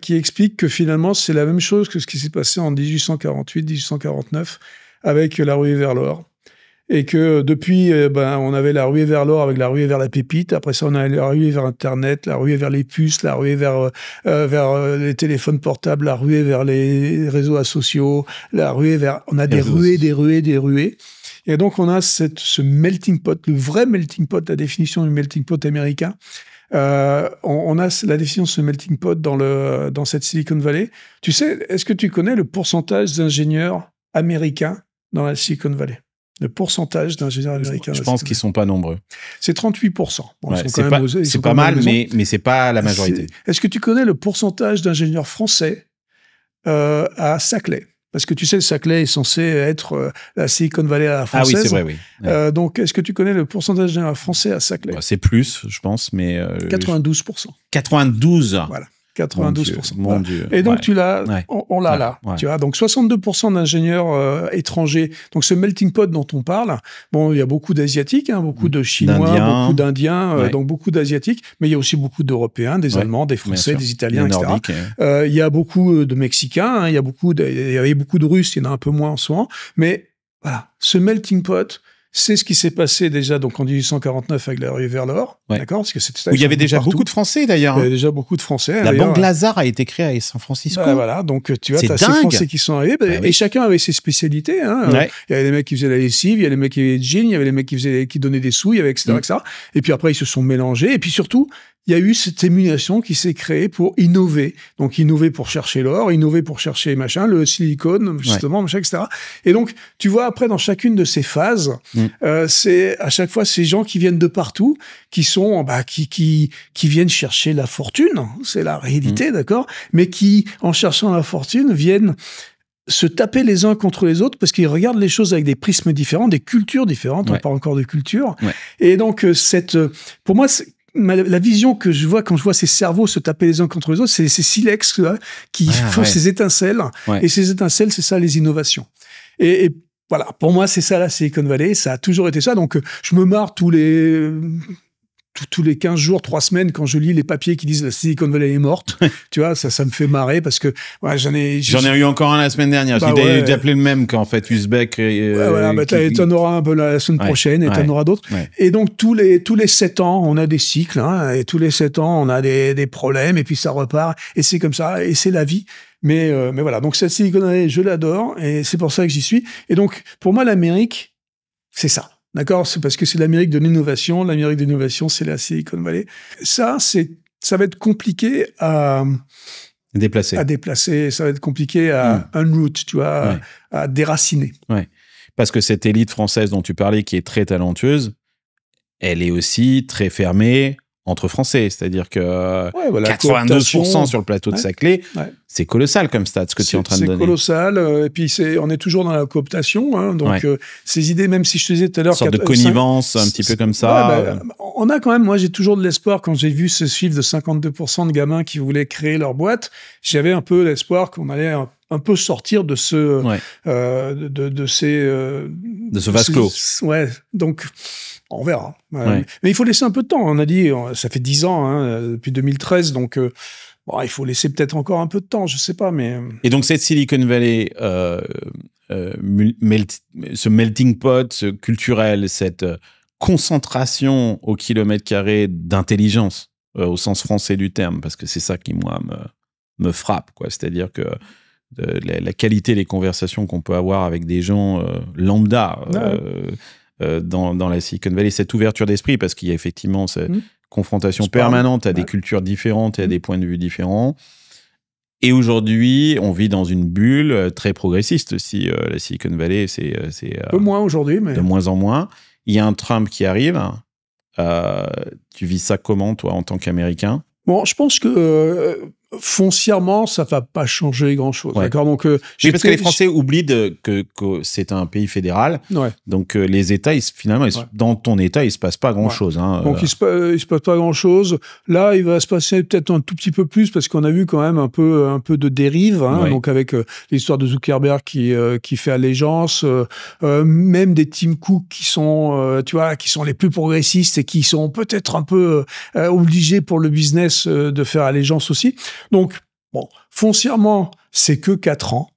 qui explique que finalement c'est la même chose que ce qui s'est passé en 1848-1849 avec la ruée vers l'or. Et que depuis, on avait la ruée vers l'or avec la ruée vers la pépite. Après ça, on a la ruée vers Internet, la ruée vers les puces, la ruée vers les téléphones portables, la ruée vers les réseaux sociaux, la ruée vers... On a des ruées. Et donc, on a ce melting pot, le vrai melting pot, la définition du melting pot américain. On a la définition de ce melting pot dans cette Silicon Valley. Tu sais, est-ce que tu connais le pourcentage d'ingénieurs américains dans la Silicon Valley? Le pourcentage d'ingénieurs américains. Je pense qu'ils ne sont pas nombreux. C'est 38%. Bon, c'est pas mal, mais c'est pas la majorité. Est-ce que tu connais le pourcentage d'ingénieurs français à Saclay? Parce que tu sais, Saclay est censé être la Silicon Valley à la française. Ah oui, c'est vrai, oui. Donc, est-ce que tu connais le pourcentage d'ingénieurs français à Saclay? C'est plus, je pense, mais... 92%. 92. Voilà. 92%. Mon Dieu. Et donc, on l'a là. Tu vois, donc 62% d'ingénieurs étrangers. Donc, ce melting pot dont on parle, bon, il y a beaucoup d'Asiatiques, beaucoup de Chinois, beaucoup d'Indiens, donc beaucoup d'Asiatiques, mais il y a aussi beaucoup d'Européens, des Allemands, des Français, des Italiens, etc. Nordiques, il y a beaucoup de Mexicains, il y avait beaucoup de Russes, il y en a un peu moins en ce moment, mais voilà, ce melting pot, c'est ce qui s'est passé déjà donc en 1849 avec la ruée vers l'or, d'accord, parce que c'était ça. Où il y avait déjà beaucoup de Français d'ailleurs. Il y avait déjà beaucoup de Français. La Banque Lazare a été créée à San Francisco. Voilà, donc tu vois, t'as ces Français qui sont arrivés, et chacun avait ses spécialités. Il y avait des mecs qui faisaient la lessive, il y avait des mecs qui faisaient des jeans, il y avait des mecs qui donnaient des sous, il y avait etc. Et puis après ils se sont mélangés, et puis surtout il y a eu cette émulation qui s'est créée pour innover. Donc, innover pour chercher l'or, innover pour chercher machin, le silicone, justement, machin, etc. Et donc, tu vois, après, dans chacune de ces phases, c'est à chaque fois ces gens qui viennent de partout, qui sont, qui viennent chercher la fortune. C'est la réalité, d'accord? Mais qui, en cherchant la fortune, viennent se taper les uns contre les autres parce qu'ils regardent les choses avec des prismes différents, des cultures différentes. On parle encore de culture. Et donc, pour moi, la vision que je vois quand je vois ces cerveaux se taper les uns contre les autres, c'est ces silex qui font ces étincelles. Et ces étincelles, c'est ça les innovations. Et voilà, pour moi, c'est ça la Silicon Valley. Ça a toujours été ça. Donc, je me marre tous les 15 jours, 3 semaines, quand je lis les papiers qui disent la Silicon Valley est morte, tu vois, ça me fait marrer parce que j'en ai eu encore un la semaine dernière. J'ai appelé le même qu'en fait Uzbek. T'en auras un peu la semaine prochaine et t'en auras d'autres. Et donc tous les 7 ans, on a des cycles, et tous les 7 ans, on a des problèmes et puis ça repart et c'est comme ça et c'est la vie. Mais voilà, donc cette Silicon Valley, je l'adore et c'est pour ça que j'y suis. Et donc pour moi, l'Amérique, c'est ça. D'accord, c'est parce que c'est l'Amérique de l'innovation. L'Amérique de l'innovation, c'est la Silicon Valley. Ça va être compliqué à déplacer. Ça va être compliqué à unroot, tu vois, à déraciner. Ouais. Parce que cette élite française dont tu parlais, qui est très talentueuse, elle est aussi très fermée entre Français. C'est-à-dire que 92% sur le plateau de Saclay, c'est colossal comme stat, ce que tu es en train de donner. C'est colossal. Et puis, on est toujours dans la cooptation. Donc, ces idées, même si je te disais tout à l'heure... Une sorte de connivence, un petit peu comme ça. On a quand même... Moi, j'ai toujours de l'espoir. Quand j'ai vu ce chiffre de 52% de gamins qui voulaient créer leur boîte, j'avais un peu l'espoir qu'on allait un peu sortir de ce de ce vase clos. Ouais, donc on verra. Ouais. Mais il faut laisser un peu de temps. On a dit, ça fait 10 ans depuis 2013, donc bon, il faut laisser peut-être encore un peu de temps. Je sais pas, mais Et donc cette Silicon Valley, ce melting pot ce culturel, cette concentration au kilomètre carré d'intelligence au sens français du terme, parce que c'est ça qui moi me frappe, quoi. C'est-à-dire que la qualité des conversations qu'on peut avoir avec des gens lambda dans la Silicon Valley, cette ouverture d'esprit, parce qu'il y a effectivement cette confrontation permanente à des cultures différentes et à des points de vue différents. Et aujourd'hui, on vit dans une bulle très progressiste aussi. La Silicon Valley, c'est un peu moins aujourd'hui, mais de moins en moins. Il y a un Trump qui arrive. Tu vis ça comment, toi, en tant qu'Américain ? Bon, je pense que foncièrement, ça va pas changer grand-chose. Ouais. D'accord, donc parce que les Français oublient que c'est un pays fédéral. Ouais. Donc les États, finalement, dans ton État, il se passe pas grand-chose. Hein. Donc il se passe pas grand-chose. Là, il va se passer peut-être un tout petit peu plus parce qu'on a vu quand même un peu de dérive. Hein, donc avec l'histoire de Zuckerberg qui fait allégeance, même des Tim Cook qui sont, qui sont les plus progressistes et qui sont peut-être un peu obligés pour le business de faire allégeance aussi. Donc, bon, foncièrement, c'est que 4 ans.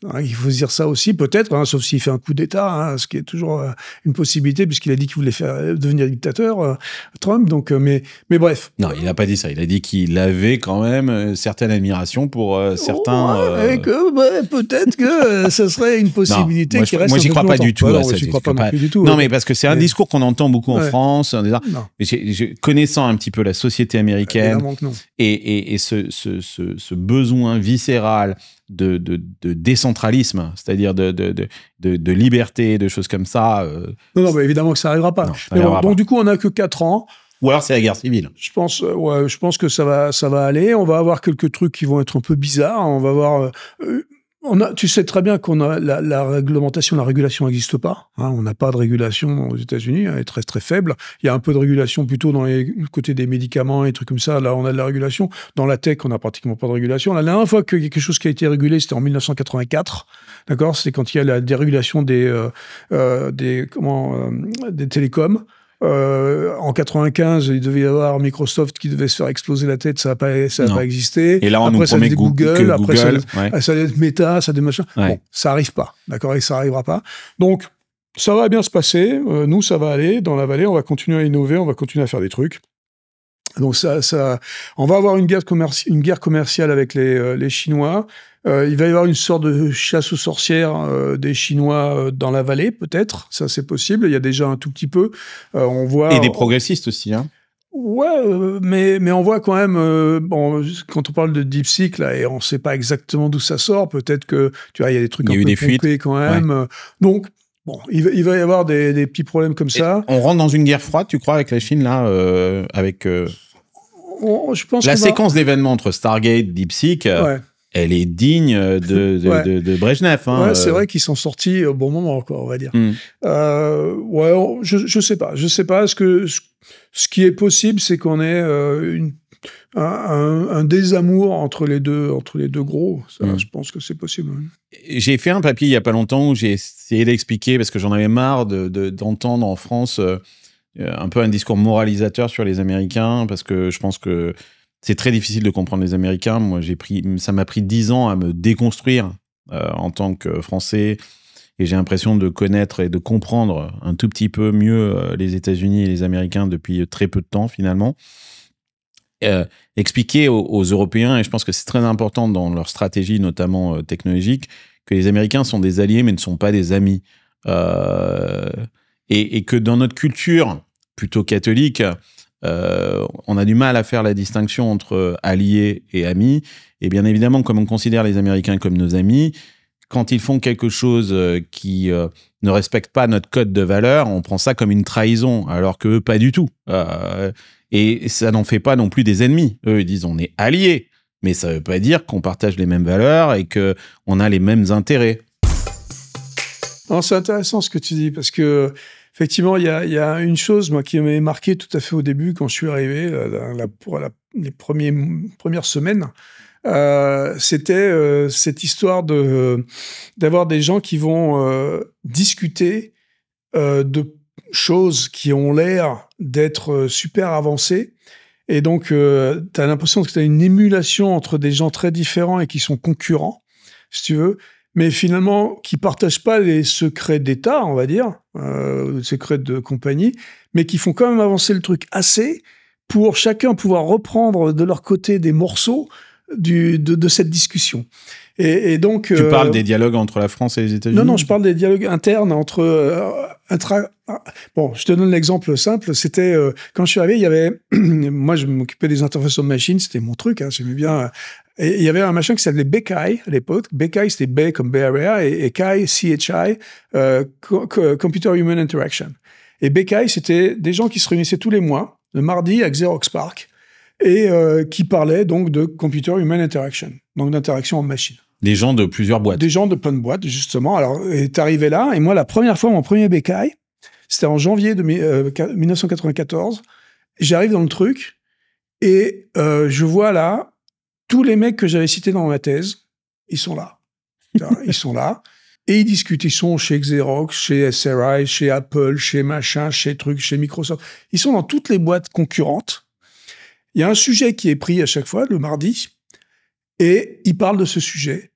Hein, il faut se dire ça aussi, peut-être, hein, sauf s'il fait un coup d'État, ce qui est toujours une possibilité, puisqu'il a dit qu'il voulait faire devenir dictateur, Trump. Donc, mais bref. Non, il n'a pas dit ça. Il a dit qu'il avait quand même certaine admiration pour certains... peut-être que ce serait une possibilité qui reste. Moi, j'y crois pas du tout. J'y crois pas non plus du tout. Non, mais parce que c'est un discours qu'on entend beaucoup en France. Connaissant un petit peu la société américaine et ce besoin viscéral de décentralisme, c'est-à-dire de liberté, de choses comme ça. Non, mais évidemment que ça n'arrivera pas. Donc, du coup, on n'a que 4 ans. Ou alors, c'est la guerre civile. Je pense que ça va aller. On va avoir quelques trucs qui vont être un peu bizarres. On va avoir... tu sais très bien qu'on a la réglementation, la régulation n'existe pas. Hein, on n'a pas de régulation aux États-Unis, elle est très très faible. Il y a un peu de régulation plutôt dans les côtés des médicaments et trucs comme ça. Là, on a de la régulation. Dans la tech, on n'a pratiquement pas de régulation. La dernière fois qu'il y a quelque chose qui a été régulé, c'était en 1984. D'accord, c'est quand il y a la dérégulation des télécoms. En 95, il devait y avoir Microsoft qui devait se faire exploser la tête, ça n'a pas existé. Et là, on après, nous promet ça Google, après Google, ça va être Meta, ça va être machin. Bon, ça n'arrive pas, d'accord, et ça n'arrivera pas. Donc, ça va bien se passer. Nous, ça va aller. Dans la vallée, on va continuer à innover, on va continuer à faire des trucs. Donc, on va avoir une guerre commerciale avec les Chinois. Il va y avoir une sorte de chasse aux sorcières des Chinois dans la vallée, peut-être. Ça, c'est possible. Il y a déjà un tout petit peu. On voit... Et des progressistes aussi, hein. Ouais, mais on voit quand même... quand on parle de DeepSeek, là, et on ne sait pas exactement d'où ça sort, peut-être que, tu vois, il y a des trucs un peu pompés quand même. Ouais. Donc, bon, il va y avoir des petits problèmes comme ça. On rentre dans une guerre froide, tu crois, avec la Chine, là, avec... je pense la séquence d'événements entre Stargate, DeepSeek... Elle est digne de Brejnev. Hein, ouais, c'est vrai qu'ils sont sortis au bon moment, quoi, on va dire. Je sais pas. Je sais pas. Ce qui est possible, c'est qu'on ait un désamour entre les deux gros. Ça, je pense que c'est possible. J'ai fait un papier il y a pas longtemps où j'ai essayé d'expliquer, parce que j'en avais marre d'entendre en France un peu un discours moralisateur sur les Américains, parce que je pense que c'est très difficile de comprendre les Américains. Moi, ça m'a pris 10 ans à me déconstruire en tant que Français, et j'ai l'impression de connaître et de comprendre un tout petit peu mieux les États-Unis et les Américains depuis très peu de temps, finalement. Expliquer aux Européens, et je pense que c'est très important dans leur stratégie, notamment technologique, que les Américains sont des alliés, mais ne sont pas des amis. Et que dans notre culture plutôt catholique, on a du mal à faire la distinction entre alliés et amis. Et bien évidemment, comme on considère les Américains comme nos amis, quand ils font quelque chose qui ne respecte pas notre code de valeurs, on prend ça comme une trahison, alors qu'eux, pas du tout. Et ça n'en fait pas non plus des ennemis. Eux, ils disent on est alliés, mais ça ne veut pas dire qu'on partage les mêmes valeurs et qu'on a les mêmes intérêts. C'est intéressant ce que tu dis, parce que effectivement, il y a une chose, moi, qui m'avait marqué tout à fait au début, quand je suis arrivé, pour les premières semaines. c'était cette histoire d'avoir des gens qui vont discuter de choses qui ont l'air d'être super avancées. Et donc, tu as l'impression que tu as une émulation entre des gens très différents et qui sont concurrents, si tu veux, mais finalement qui partagent pas les secrets d'État, on va dire, les secrets de compagnie, mais qui font quand même avancer le truc assez pour chacun pouvoir reprendre de leur côté des morceaux de cette discussion. Et donc, tu parles des dialogues entre la France et les États-Unis? Non, je parle des dialogues internes entre bon, je te donne l'exemple simple. C'était quand je suis arrivé, il y avait moi, je m'occupais des interfaces of machines, c'était mon truc. Hein, j'aimais bien. Et il y avait un machin qui s'appelait BCI à l'époque. BCI, c'était Bay comme Bay Area et CHI, CHI, Computer Human Interaction. Et BCI, c'était des gens qui se réunissaient tous les mois, le mardi à Xerox PARC, et qui parlaient donc de Computer Human Interaction, donc d'interaction en machine. Des gens de plusieurs boîtes. Des gens de plein de boîtes, justement. Alors, t'es arrivé là, et moi, la première fois, mon premier BCI, c'était en janvier de 1994. J'arrive dans le truc, et je vois là, tous les mecs que j'avais cités dans ma thèse, ils sont là. Ils sont là, et ils discutent. Ils sont chez Xerox, chez SRI, chez Apple, chez machin, chez truc, chez Microsoft. Ils sont dans toutes les boîtes concurrentes. Il y a un sujet qui est pris à chaque fois, le mardi, et ils parlent de ce sujet.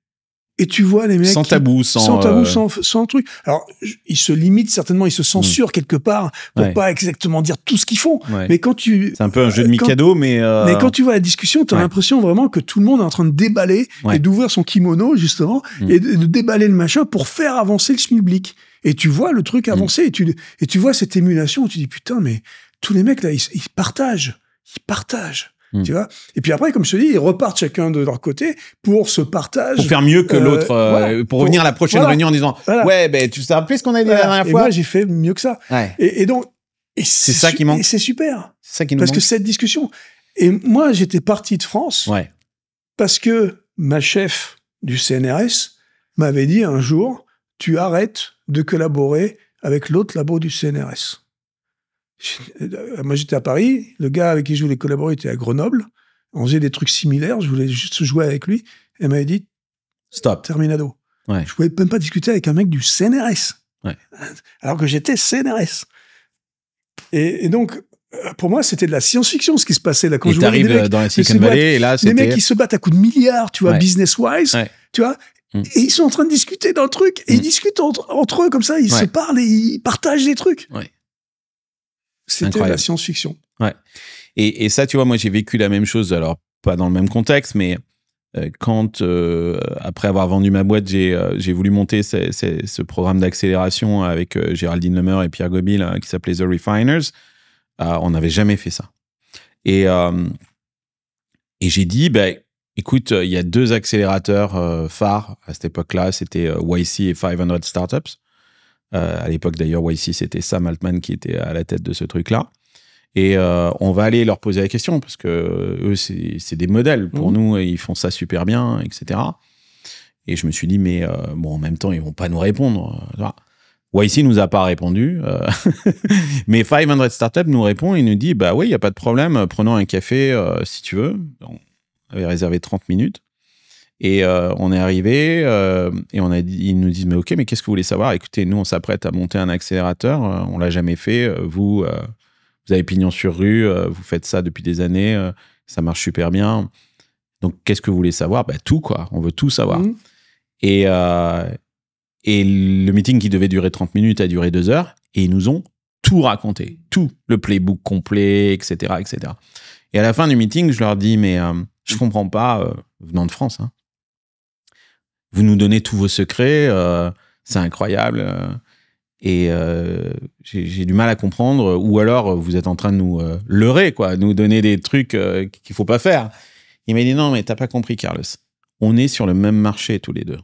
Et tu vois les mecs... Sans tabou, sans truc. Alors, ils se limitent certainement, ils se censurent quelque part pour pas exactement dire tout ce qu'ils font. Ouais. Mais quand tu... C'est un peu un jeu de Mikado, mais... Mais quand tu vois la discussion, tu as l'impression vraiment que tout le monde est en train de déballer et d'ouvrir son kimono, justement, et de déballer le machin pour faire avancer le schmilblick. Et tu vois le truc avancer, et tu vois cette émulation, où tu dis, putain, mais tous les mecs, là, ils partagent. Ils partagent. Tu vois. Et puis après, comme je te dis, ils repartent chacun de leur côté pour ce partage. Pour faire mieux que l'autre, pour revenir à la prochaine réunion en disant ouais, ben tu te rappelles ce qu'on a dit la dernière fois. Et moi, j'ai fait mieux que ça. Ouais. Et donc, c'est ça qui manque. Et c'est super. C'est ça qui nous parce manque. Que cette discussion. Et moi, j'étais parti de France parce que ma chef du CNRS m'avait dit un jour, tu arrêtes de collaborer avec l'autre labo du CNRS. Moi, j'étais à Paris. Le gars avec qui je voulais collaborer était à Grenoble. On faisait des trucs similaires. Je voulais juste jouer avec lui. Elle m'avait dit stop, terminado. Ouais. Je pouvais même pas discuter avec un mec du CNRS. Ouais. Alors que j'étais CNRS. Et donc, pour moi, c'était de la science-fiction ce qui se passait là. Quand je t'arrives dans la Silicon Valley et là, c'était... Les mecs qui se battent à coups de milliards, tu vois, business-wise, tu vois. Et ils sont en train de discuter d'un truc. Et ils discutent entre eux comme ça. Ils se parlent et ils partagent des trucs. Ouais. C'était la science-fiction. Ouais. Et ça, tu vois, moi, j'ai vécu la même chose. Alors, pas dans le même contexte, mais quand, après avoir vendu ma boîte, j'ai voulu monter ce programme d'accélération avec Géraldine Lemeur et Pierre Gobil qui s'appelait The Refiners, on n'avait jamais fait ça. Et j'ai dit, écoute, il y a 2 accélérateurs phares à cette époque-là. C'était YC et 500 Startups. À l'époque, d'ailleurs, YC, c'était Sam Altman qui était à la tête de ce truc-là. Et on va aller leur poser la question parce que eux, c'est des modèles pour nous et ils font ça super bien, etc. Et je me suis dit, mais bon, en même temps, ils vont pas nous répondre. YC nous a pas répondu. Mais 500 Startups nous répond et nous dit, bah oui, il n'y a pas de problème, prenons un café si tu veux. On avait réservé 30 minutes. Et on est arrivé et ils nous disent mais ok, mais qu'est-ce que vous voulez savoir? Écoutez, nous on s'apprête à monter un accélérateur, on l'a jamais fait. Vous avez pignon sur rue, vous faites ça depuis des années, ça marche super bien. Donc qu'est-ce que vous voulez savoir? Tout quoi, on veut tout savoir. Et le meeting qui devait durer 30 minutes a duré 2 heures et ils nous ont tout raconté, tout, le playbook complet, etc., etc. Et à la fin du meeting, je leur dis mais je comprends pas, venant de France. Hein. Vous nous donnez tous vos secrets, c'est incroyable. Et j'ai du mal à comprendre. Ou alors, vous êtes en train de nous leurrer, quoi, nous donner des trucs qu'il ne faut pas faire. Il m'a dit, non, mais tu n'as pas compris, Carlos. On est sur le même marché, tous les deux.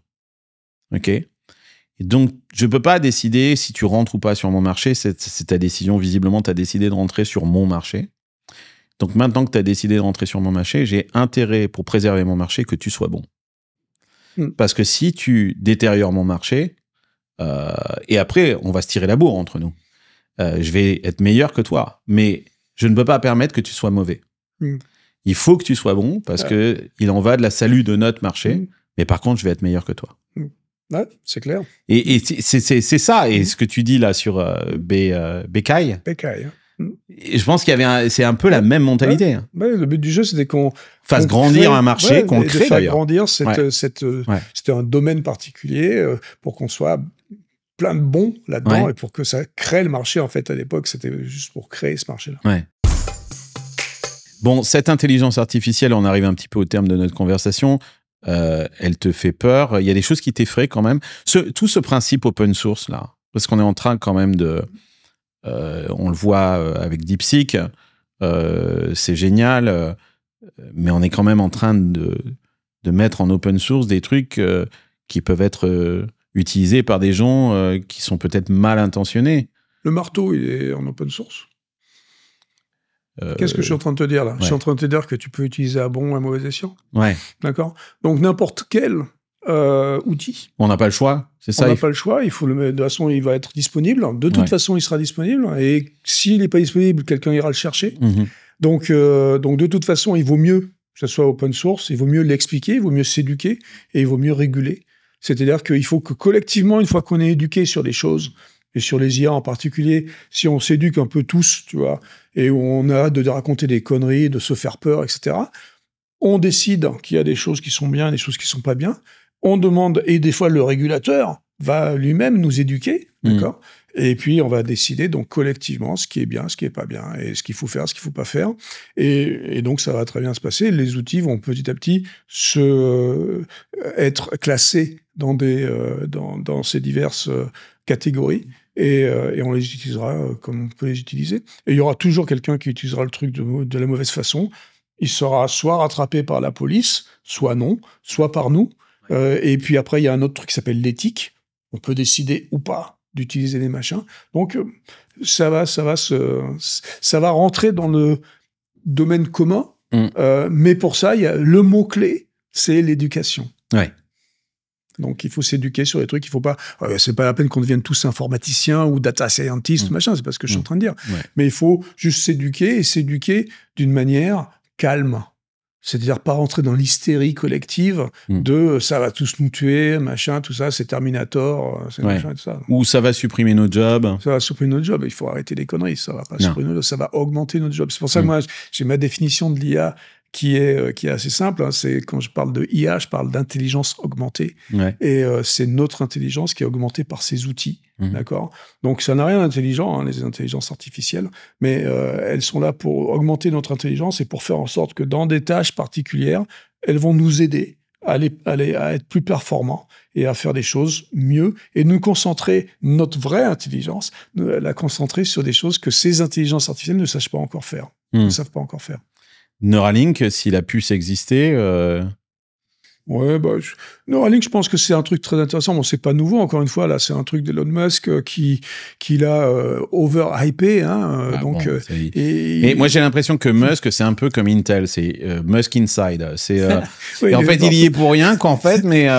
OK? Et donc, je ne peux pas décider si tu rentres ou pas sur mon marché. C'est ta décision. Visiblement, tu as décidé de rentrer sur mon marché. Donc, maintenant que tu as décidé de rentrer sur mon marché, j'ai intérêt, pour préserver mon marché, que tu sois bon. Parce que si tu détériores mon marché, et après, on va se tirer la bourre entre nous. Je vais être meilleur que toi, mais je ne peux pas permettre que tu sois mauvais. Il faut que tu sois bon parce que il en va de la salut de notre marché. Mais par contre, je vais être meilleur que toi. Ouais, c'est clair. Et c'est ça. Et ce que tu dis là sur Bécaye. Bécaye. Et je pense qu'il y avait c'est un peu la même mentalité. Ouais, le but du jeu, c'était qu'on fasse grandir un marché, qu'on le crée d'ailleurs. Grandir c'était un domaine particulier pour qu'on soit plein de bons là-dedans et pour que ça crée le marché. En fait, à l'époque, c'était juste pour créer ce marché-là. Ouais. Bon, cette intelligence artificielle, on arrive un petit peu au terme de notre conversation. Elle te fait peur. Il y a des choses qui t'effraient quand même. Tout ce principe open source là, parce qu'on est en train quand même de, on le voit avec DeepSeek, c'est génial, mais on est quand même en train de mettre en open source des trucs qui peuvent être utilisés par des gens qui sont peut-être mal intentionnés. Le marteau, il est en open source. Qu'est-ce que je suis en train de te dire là ? Je suis en train de te dire que tu peux utiliser à bon ou à mauvais escient. Ouais. D'accord ? Donc n'importe quel outil. On n'a pas le choix, c'est ça ? On n'a pas le choix, il faut de toute façon, il va être disponible. De toute façon, il sera disponible. Et s'il n'est pas disponible, quelqu'un ira le chercher. Donc de toute façon, il vaut mieux que ce soit open source, il vaut mieux l'expliquer, il vaut mieux s'éduquer et il vaut mieux réguler. C'est-à-dire qu'il faut que collectivement, une fois qu'on est éduqué sur des choses, et sur les IA en particulier, si on s'éduque un peu tous, tu vois, et on a de raconter des conneries, de se faire peur, etc., on décide qu'il y a des choses qui sont bien, des choses qui sont pas bien, on demande, et des fois le régulateur va lui-même nous éduquer, d'accord ? Et puis on va décider donc collectivement ce qui est bien, ce qui est pas bien, et ce qu'il faut faire, ce qu'il faut pas faire, et donc ça va très bien se passer. Les outils vont petit à petit être classés dans ces diverses catégories. Et on les utilisera comme on peut les utiliser. Et il y aura toujours quelqu'un qui utilisera le truc de la mauvaise façon. Il sera soit rattrapé par la police, soit non, soit par nous. Et puis après, il y a un autre truc qui s'appelle l'éthique. On peut décider ou pas d'utiliser les machins. Donc, ça va rentrer dans le domaine commun. Mais pour ça, le mot-clé, c'est l'éducation. Ouais. Donc, il faut s'éduquer sur les trucs. Il faut pas. C'est pas la peine qu'on devienne tous informaticiens ou data scientists, machin. C'est pas ce que je suis en train de dire. Ouais. Mais il faut juste s'éduquer et s'éduquer d'une manière calme. C'est-à-dire pas rentrer dans l'hystérie collective de ça va tous nous tuer, machin, tout ça, c'est Terminator, c'est machin et tout ça. Ou ça va supprimer nos jobs. Ça va supprimer nos jobs. Il faut arrêter les conneries. Ça va pas supprimer nos jobs. Ça va augmenter nos jobs. C'est pour ça que moi, j'ai ma définition de l'IA qui est assez simple. Hein. C'est quand je parle de IA, je parle d'intelligence augmentée. Ouais. Et c'est notre intelligence qui est augmentée par ces outils. D'accord ? Donc, ça n'a rien d'intelligent, hein, les intelligences artificielles, mais elles sont là pour augmenter notre intelligence et pour faire en sorte que dans des tâches particulières, elles vont nous aider à être plus performants et à faire des choses mieux et nous concentrer notre vraie intelligence, la concentrer sur des choses que ces intelligences artificielles ne savent pas encore faire. Ne savent pas encore faire. Neuralink, s'il a pu s'exister... Ouais, Neuralink, je pense que c'est un truc très intéressant. Bon, c'est pas nouveau, encore une fois, là, c'est un truc d'Elon Musk qui l'a over-hypé, hein, donc... Et moi, j'ai l'impression que Musk, c'est un peu comme Intel, c'est Musk Inside. C'est, oui, en fait, il y est pour rien, qu'en fait, mais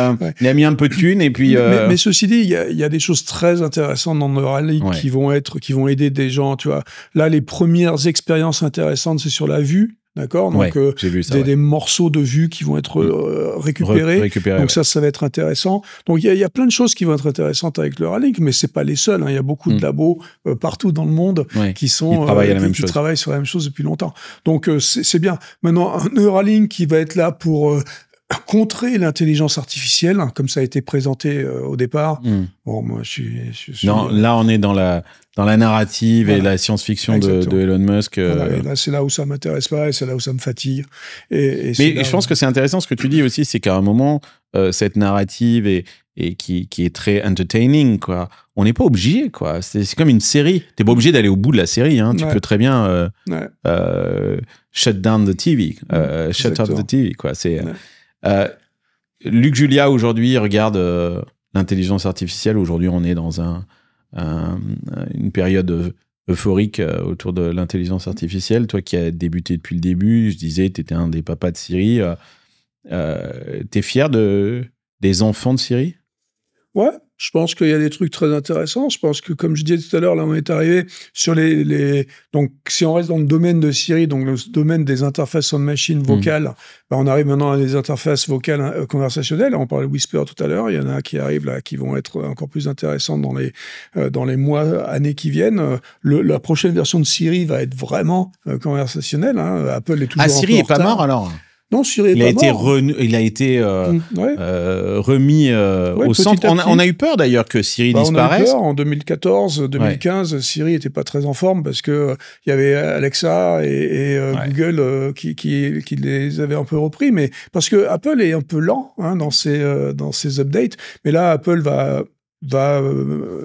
il a mis un peu de thunes, et puis... Mais ceci dit, il y a des choses très intéressantes dans Neuralink qui vont aider des gens, tu vois. Là, les premières expériences intéressantes, c'est sur la vue. D'accord ? Donc, des morceaux de vue qui vont être récupérés. Donc, ça va être intéressant. Donc, il y a plein de choses qui vont être intéressantes avec le Neuralink, mais c'est pas les seuls. Hein. Il y a beaucoup de labos partout dans le monde qui travaillent sur la même chose depuis longtemps. Donc, c'est bien. Maintenant, un Neuralink qui va être là pour contrer l'intelligence artificielle, hein, comme ça a été présenté au départ. Bon, moi, je suis... Non, là, on est dans la narrative et la science-fiction de Elon Musk. Voilà, et là, c'est là où ça m'intéresse pas et c'est là où ça me fatigue. Mais je pense que c'est intéressant ce que tu dis aussi, c'est qu'à un moment, cette narrative et qui est très entertaining, quoi. On n'est pas obligé, quoi. C'est comme une série. T'es pas obligé d'aller au bout de la série, hein. Tu peux très bien shut down the TV, shut off the TV, quoi. C'est Luc Julia aujourd'hui regarde l'intelligence artificielle. Aujourd'hui, on est dans une période euphorique autour de l'intelligence artificielle. Toi qui as débuté depuis le début, je disais, tu étais un des papas de Siri. T'es fier des enfants de Siri ? Ouais, Je pense qu'il y a des trucs très intéressants. Je pense que, comme je disais tout à l'heure, là, on est arrivé sur donc, si on reste dans le domaine de Siri, donc le domaine des interfaces on-machine vocales, on arrive maintenant à des interfaces vocales conversationnelles. On parlait de Whisper tout à l'heure. Il y en a qui arrivent là, qui vont être encore plus intéressantes dans les mois, années qui viennent. La prochaine version de Siri va être vraiment conversationnelle. Hein. Apple est toujours Siri est pas mort alors? Non, Siri est pas mort. Il a été remis au centre. On a eu peur d'ailleurs que Siri disparaisse. On a eu peur en 2014, 2015. Siri n'était pas très en forme parce que il y avait Alexa et Google qui les avaient un peu repris. Mais parce que Apple est un peu lent dans ses updates. Mais là, Apple va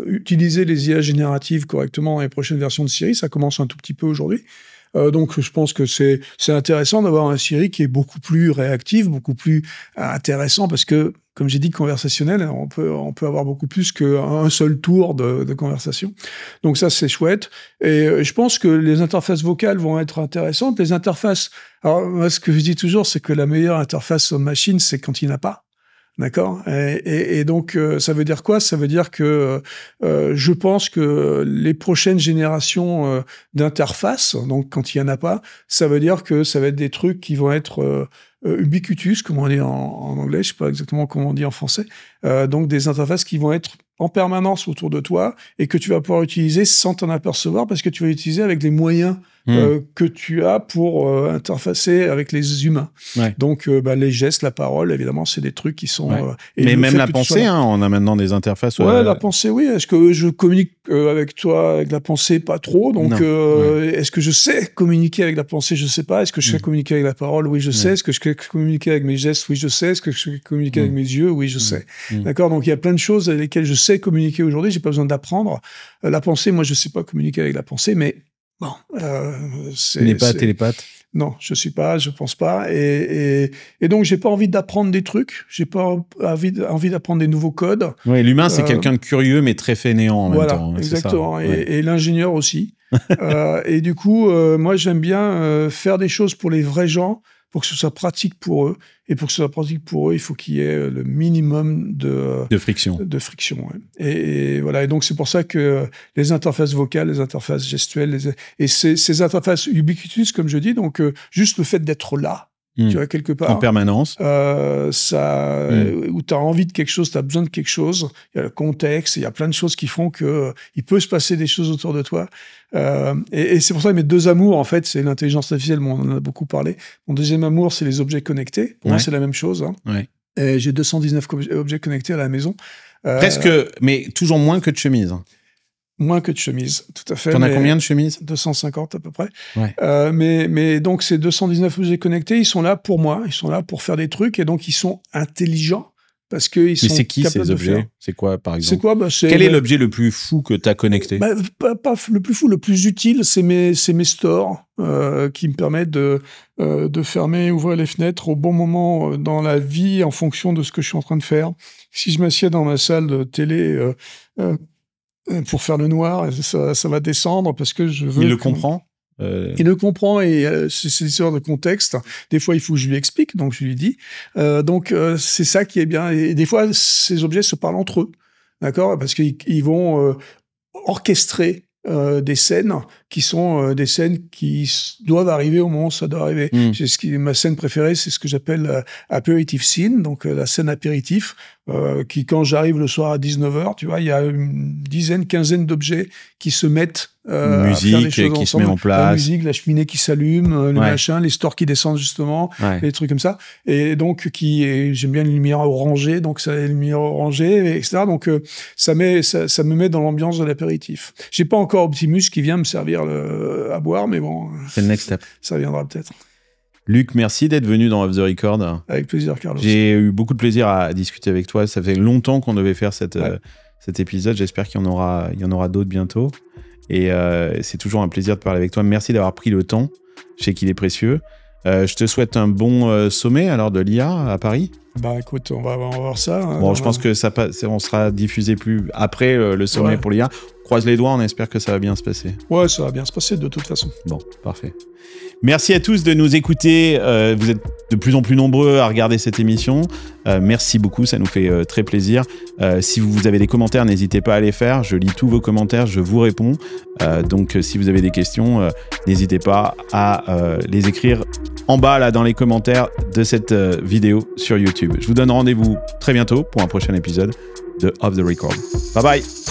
utiliser les IA génératives correctement dans les prochaines versions de Siri. Ça commence un tout petit peu aujourd'hui. Donc, je pense que c'est intéressant d'avoir un Siri qui est beaucoup plus réactif, beaucoup plus intéressant, parce que, comme j'ai dit, conversationnel, on peut avoir beaucoup plus qu'un seul tour de conversation. Donc ça, c'est chouette. Et je pense que les interfaces vocales vont être intéressantes. Les interfaces... Alors, moi, ce que je dis toujours, c'est que la meilleure interface machine, c'est quand il n'y en a pas. D'accord. Et donc, ça veut dire quoi? Ça veut dire que je pense que les prochaines générations d'interfaces, donc quand il y en a pas, ça veut dire que ça va être des trucs qui vont être ubiquitous, comme on dit en anglais, je sais pas exactement comment on dit en français. Donc des interfaces qui vont être en permanence autour de toi et que tu vas pouvoir utiliser sans t'en apercevoir parce que tu vas utiliser avec les moyens que tu as pour interfacer avec les humains. Ouais. Donc, les gestes, la parole, évidemment, c'est des trucs qui sont... mais même la pensée, on a maintenant des interfaces... Ouais, la pensée, oui. Est-ce que je communique avec toi avec la pensée? Pas trop. Donc, est-ce que je sais communiquer avec la pensée? Je sais pas. Est-ce que je sais communiquer avec la parole? Oui, je sais. Est-ce que je sais communiquer avec mes gestes? Oui, je sais. Est-ce que je sais communiquer avec mes yeux? Oui, je sais. D'accord. Donc, il y a plein de choses avec lesquelles je sais communiquer aujourd'hui. J'ai pas besoin d'apprendre. La pensée, moi, je sais pas communiquer avec la pensée, mais bon, tu n'es pas télépathe? Non, je suis pas, je pense pas. Et donc, j'ai pas envie d'apprendre des trucs. J'ai pas envie d'apprendre des nouveaux codes. Oui, l'humain, c'est quelqu'un de curieux, mais très fainéant en même temps. Exactement. Ça. Et l'ingénieur aussi. Et du coup, moi, j'aime bien faire des choses pour les vrais gens, pour que ce soit pratique pour eux. Et pour que ce soit pratique pour eux, il faut qu'il y ait le minimum de friction. De friction, ouais. Et voilà. Et donc, c'est pour ça que les interfaces vocales, les interfaces gestuelles, et ces interfaces ubiquitous, comme je dis, donc juste le fait d'être là, tu vois, quelque part. En permanence. Où tu as envie de quelque chose, tu as besoin de quelque chose. Il y a le contexte, il y a plein de choses qui font que il peut se passer des choses autour de toi. Et c'est pour ça que mes deux amours, en fait, c'est l'intelligence artificielle, on en a beaucoup parlé. Mon deuxième amour, c'est les objets connectés. Pour moi, c'est la même chose. Hein. Ouais. Et j'ai 219 objets connectés à la maison. Presque, mais toujours moins que de chemises. Moins que de chemises, tout à fait. T'en as combien de chemises? 250 à peu près. Ouais. Mais donc, ces 219 objets connectés, ils sont là pour moi, ils sont là pour faire des trucs, et donc ils sont intelligents, parce qu'ils sont capables de faire. Mais c'est qui ces objets? C'est quoi, par exemple? C'est quoi? Quel est l'objet le plus fou que tu as connecté? Pas le plus fou, le plus utile, c'est mes stores, qui me permettent de fermer, ouvrir les fenêtres au bon moment dans la vie, en fonction de ce que je suis en train de faire. Si je m'assieds dans ma salle de télé... pour faire le noir, ça va descendre parce que je veux... Il le comprend Il le comprend et c'est une sorte de contexte. Des fois, il faut que je lui explique, donc je lui dis. Donc, c'est ça qui est bien. Et des fois, ces objets se parlent entre eux, d'accord? Parce qu'ils vont orchestrer des scènes qui sont des scènes qui doivent arriver au moment où ça doit arriver. Ma scène préférée, c'est ce que j'appelle aperitif scene, donc la scène apéritif, qui, quand j'arrive le soir à 19h, tu vois, il y a une dizaine, quinzaine d'objets qui se mettent à faire des choses qui ensemble. Se met en place. La musique, la cheminée qui s'allume, le machin, les stores qui descendent justement, les trucs comme ça. Et donc, j'aime bien les lumières orangées, donc ça, les lumières orangées, etc. Donc, ça me met dans l'ambiance de l'apéritif. J'ai pas encore Optimus qui vient me servir à boire, mais bon. C'est le next step. Ça viendra peut-être. Luc, merci d'être venu dans Off the Record. Avec plaisir, Carlos. J'ai eu beaucoup de plaisir à discuter avec toi. Ça fait longtemps qu'on devait faire cet épisode. J'espère qu'il y en aura d'autres bientôt. Et c'est toujours un plaisir de parler avec toi. Merci d'avoir pris le temps. Je sais qu'il est précieux. Je te souhaite un bon sommet alors de l'IA à Paris. Bah écoute, on va voir ça. Hein, bon, je pense que on sera diffusé plus après le sommet pour l'IA. Croise les doigts, on espère que ça va bien se passer. Ouais, ça va bien se passer de toute façon. Bon, parfait. Merci à tous de nous écouter. Vous êtes de plus en plus nombreux à regarder cette émission. Merci beaucoup, ça nous fait très plaisir. Si vous avez des commentaires, n'hésitez pas à les faire. Je lis tous vos commentaires, je vous réponds. Donc, si vous avez des questions, n'hésitez pas à les écrire en bas là dans les commentaires de cette vidéo sur YouTube. Je vous donne rendez-vous très bientôt pour un prochain épisode de Off the Record. Bye bye.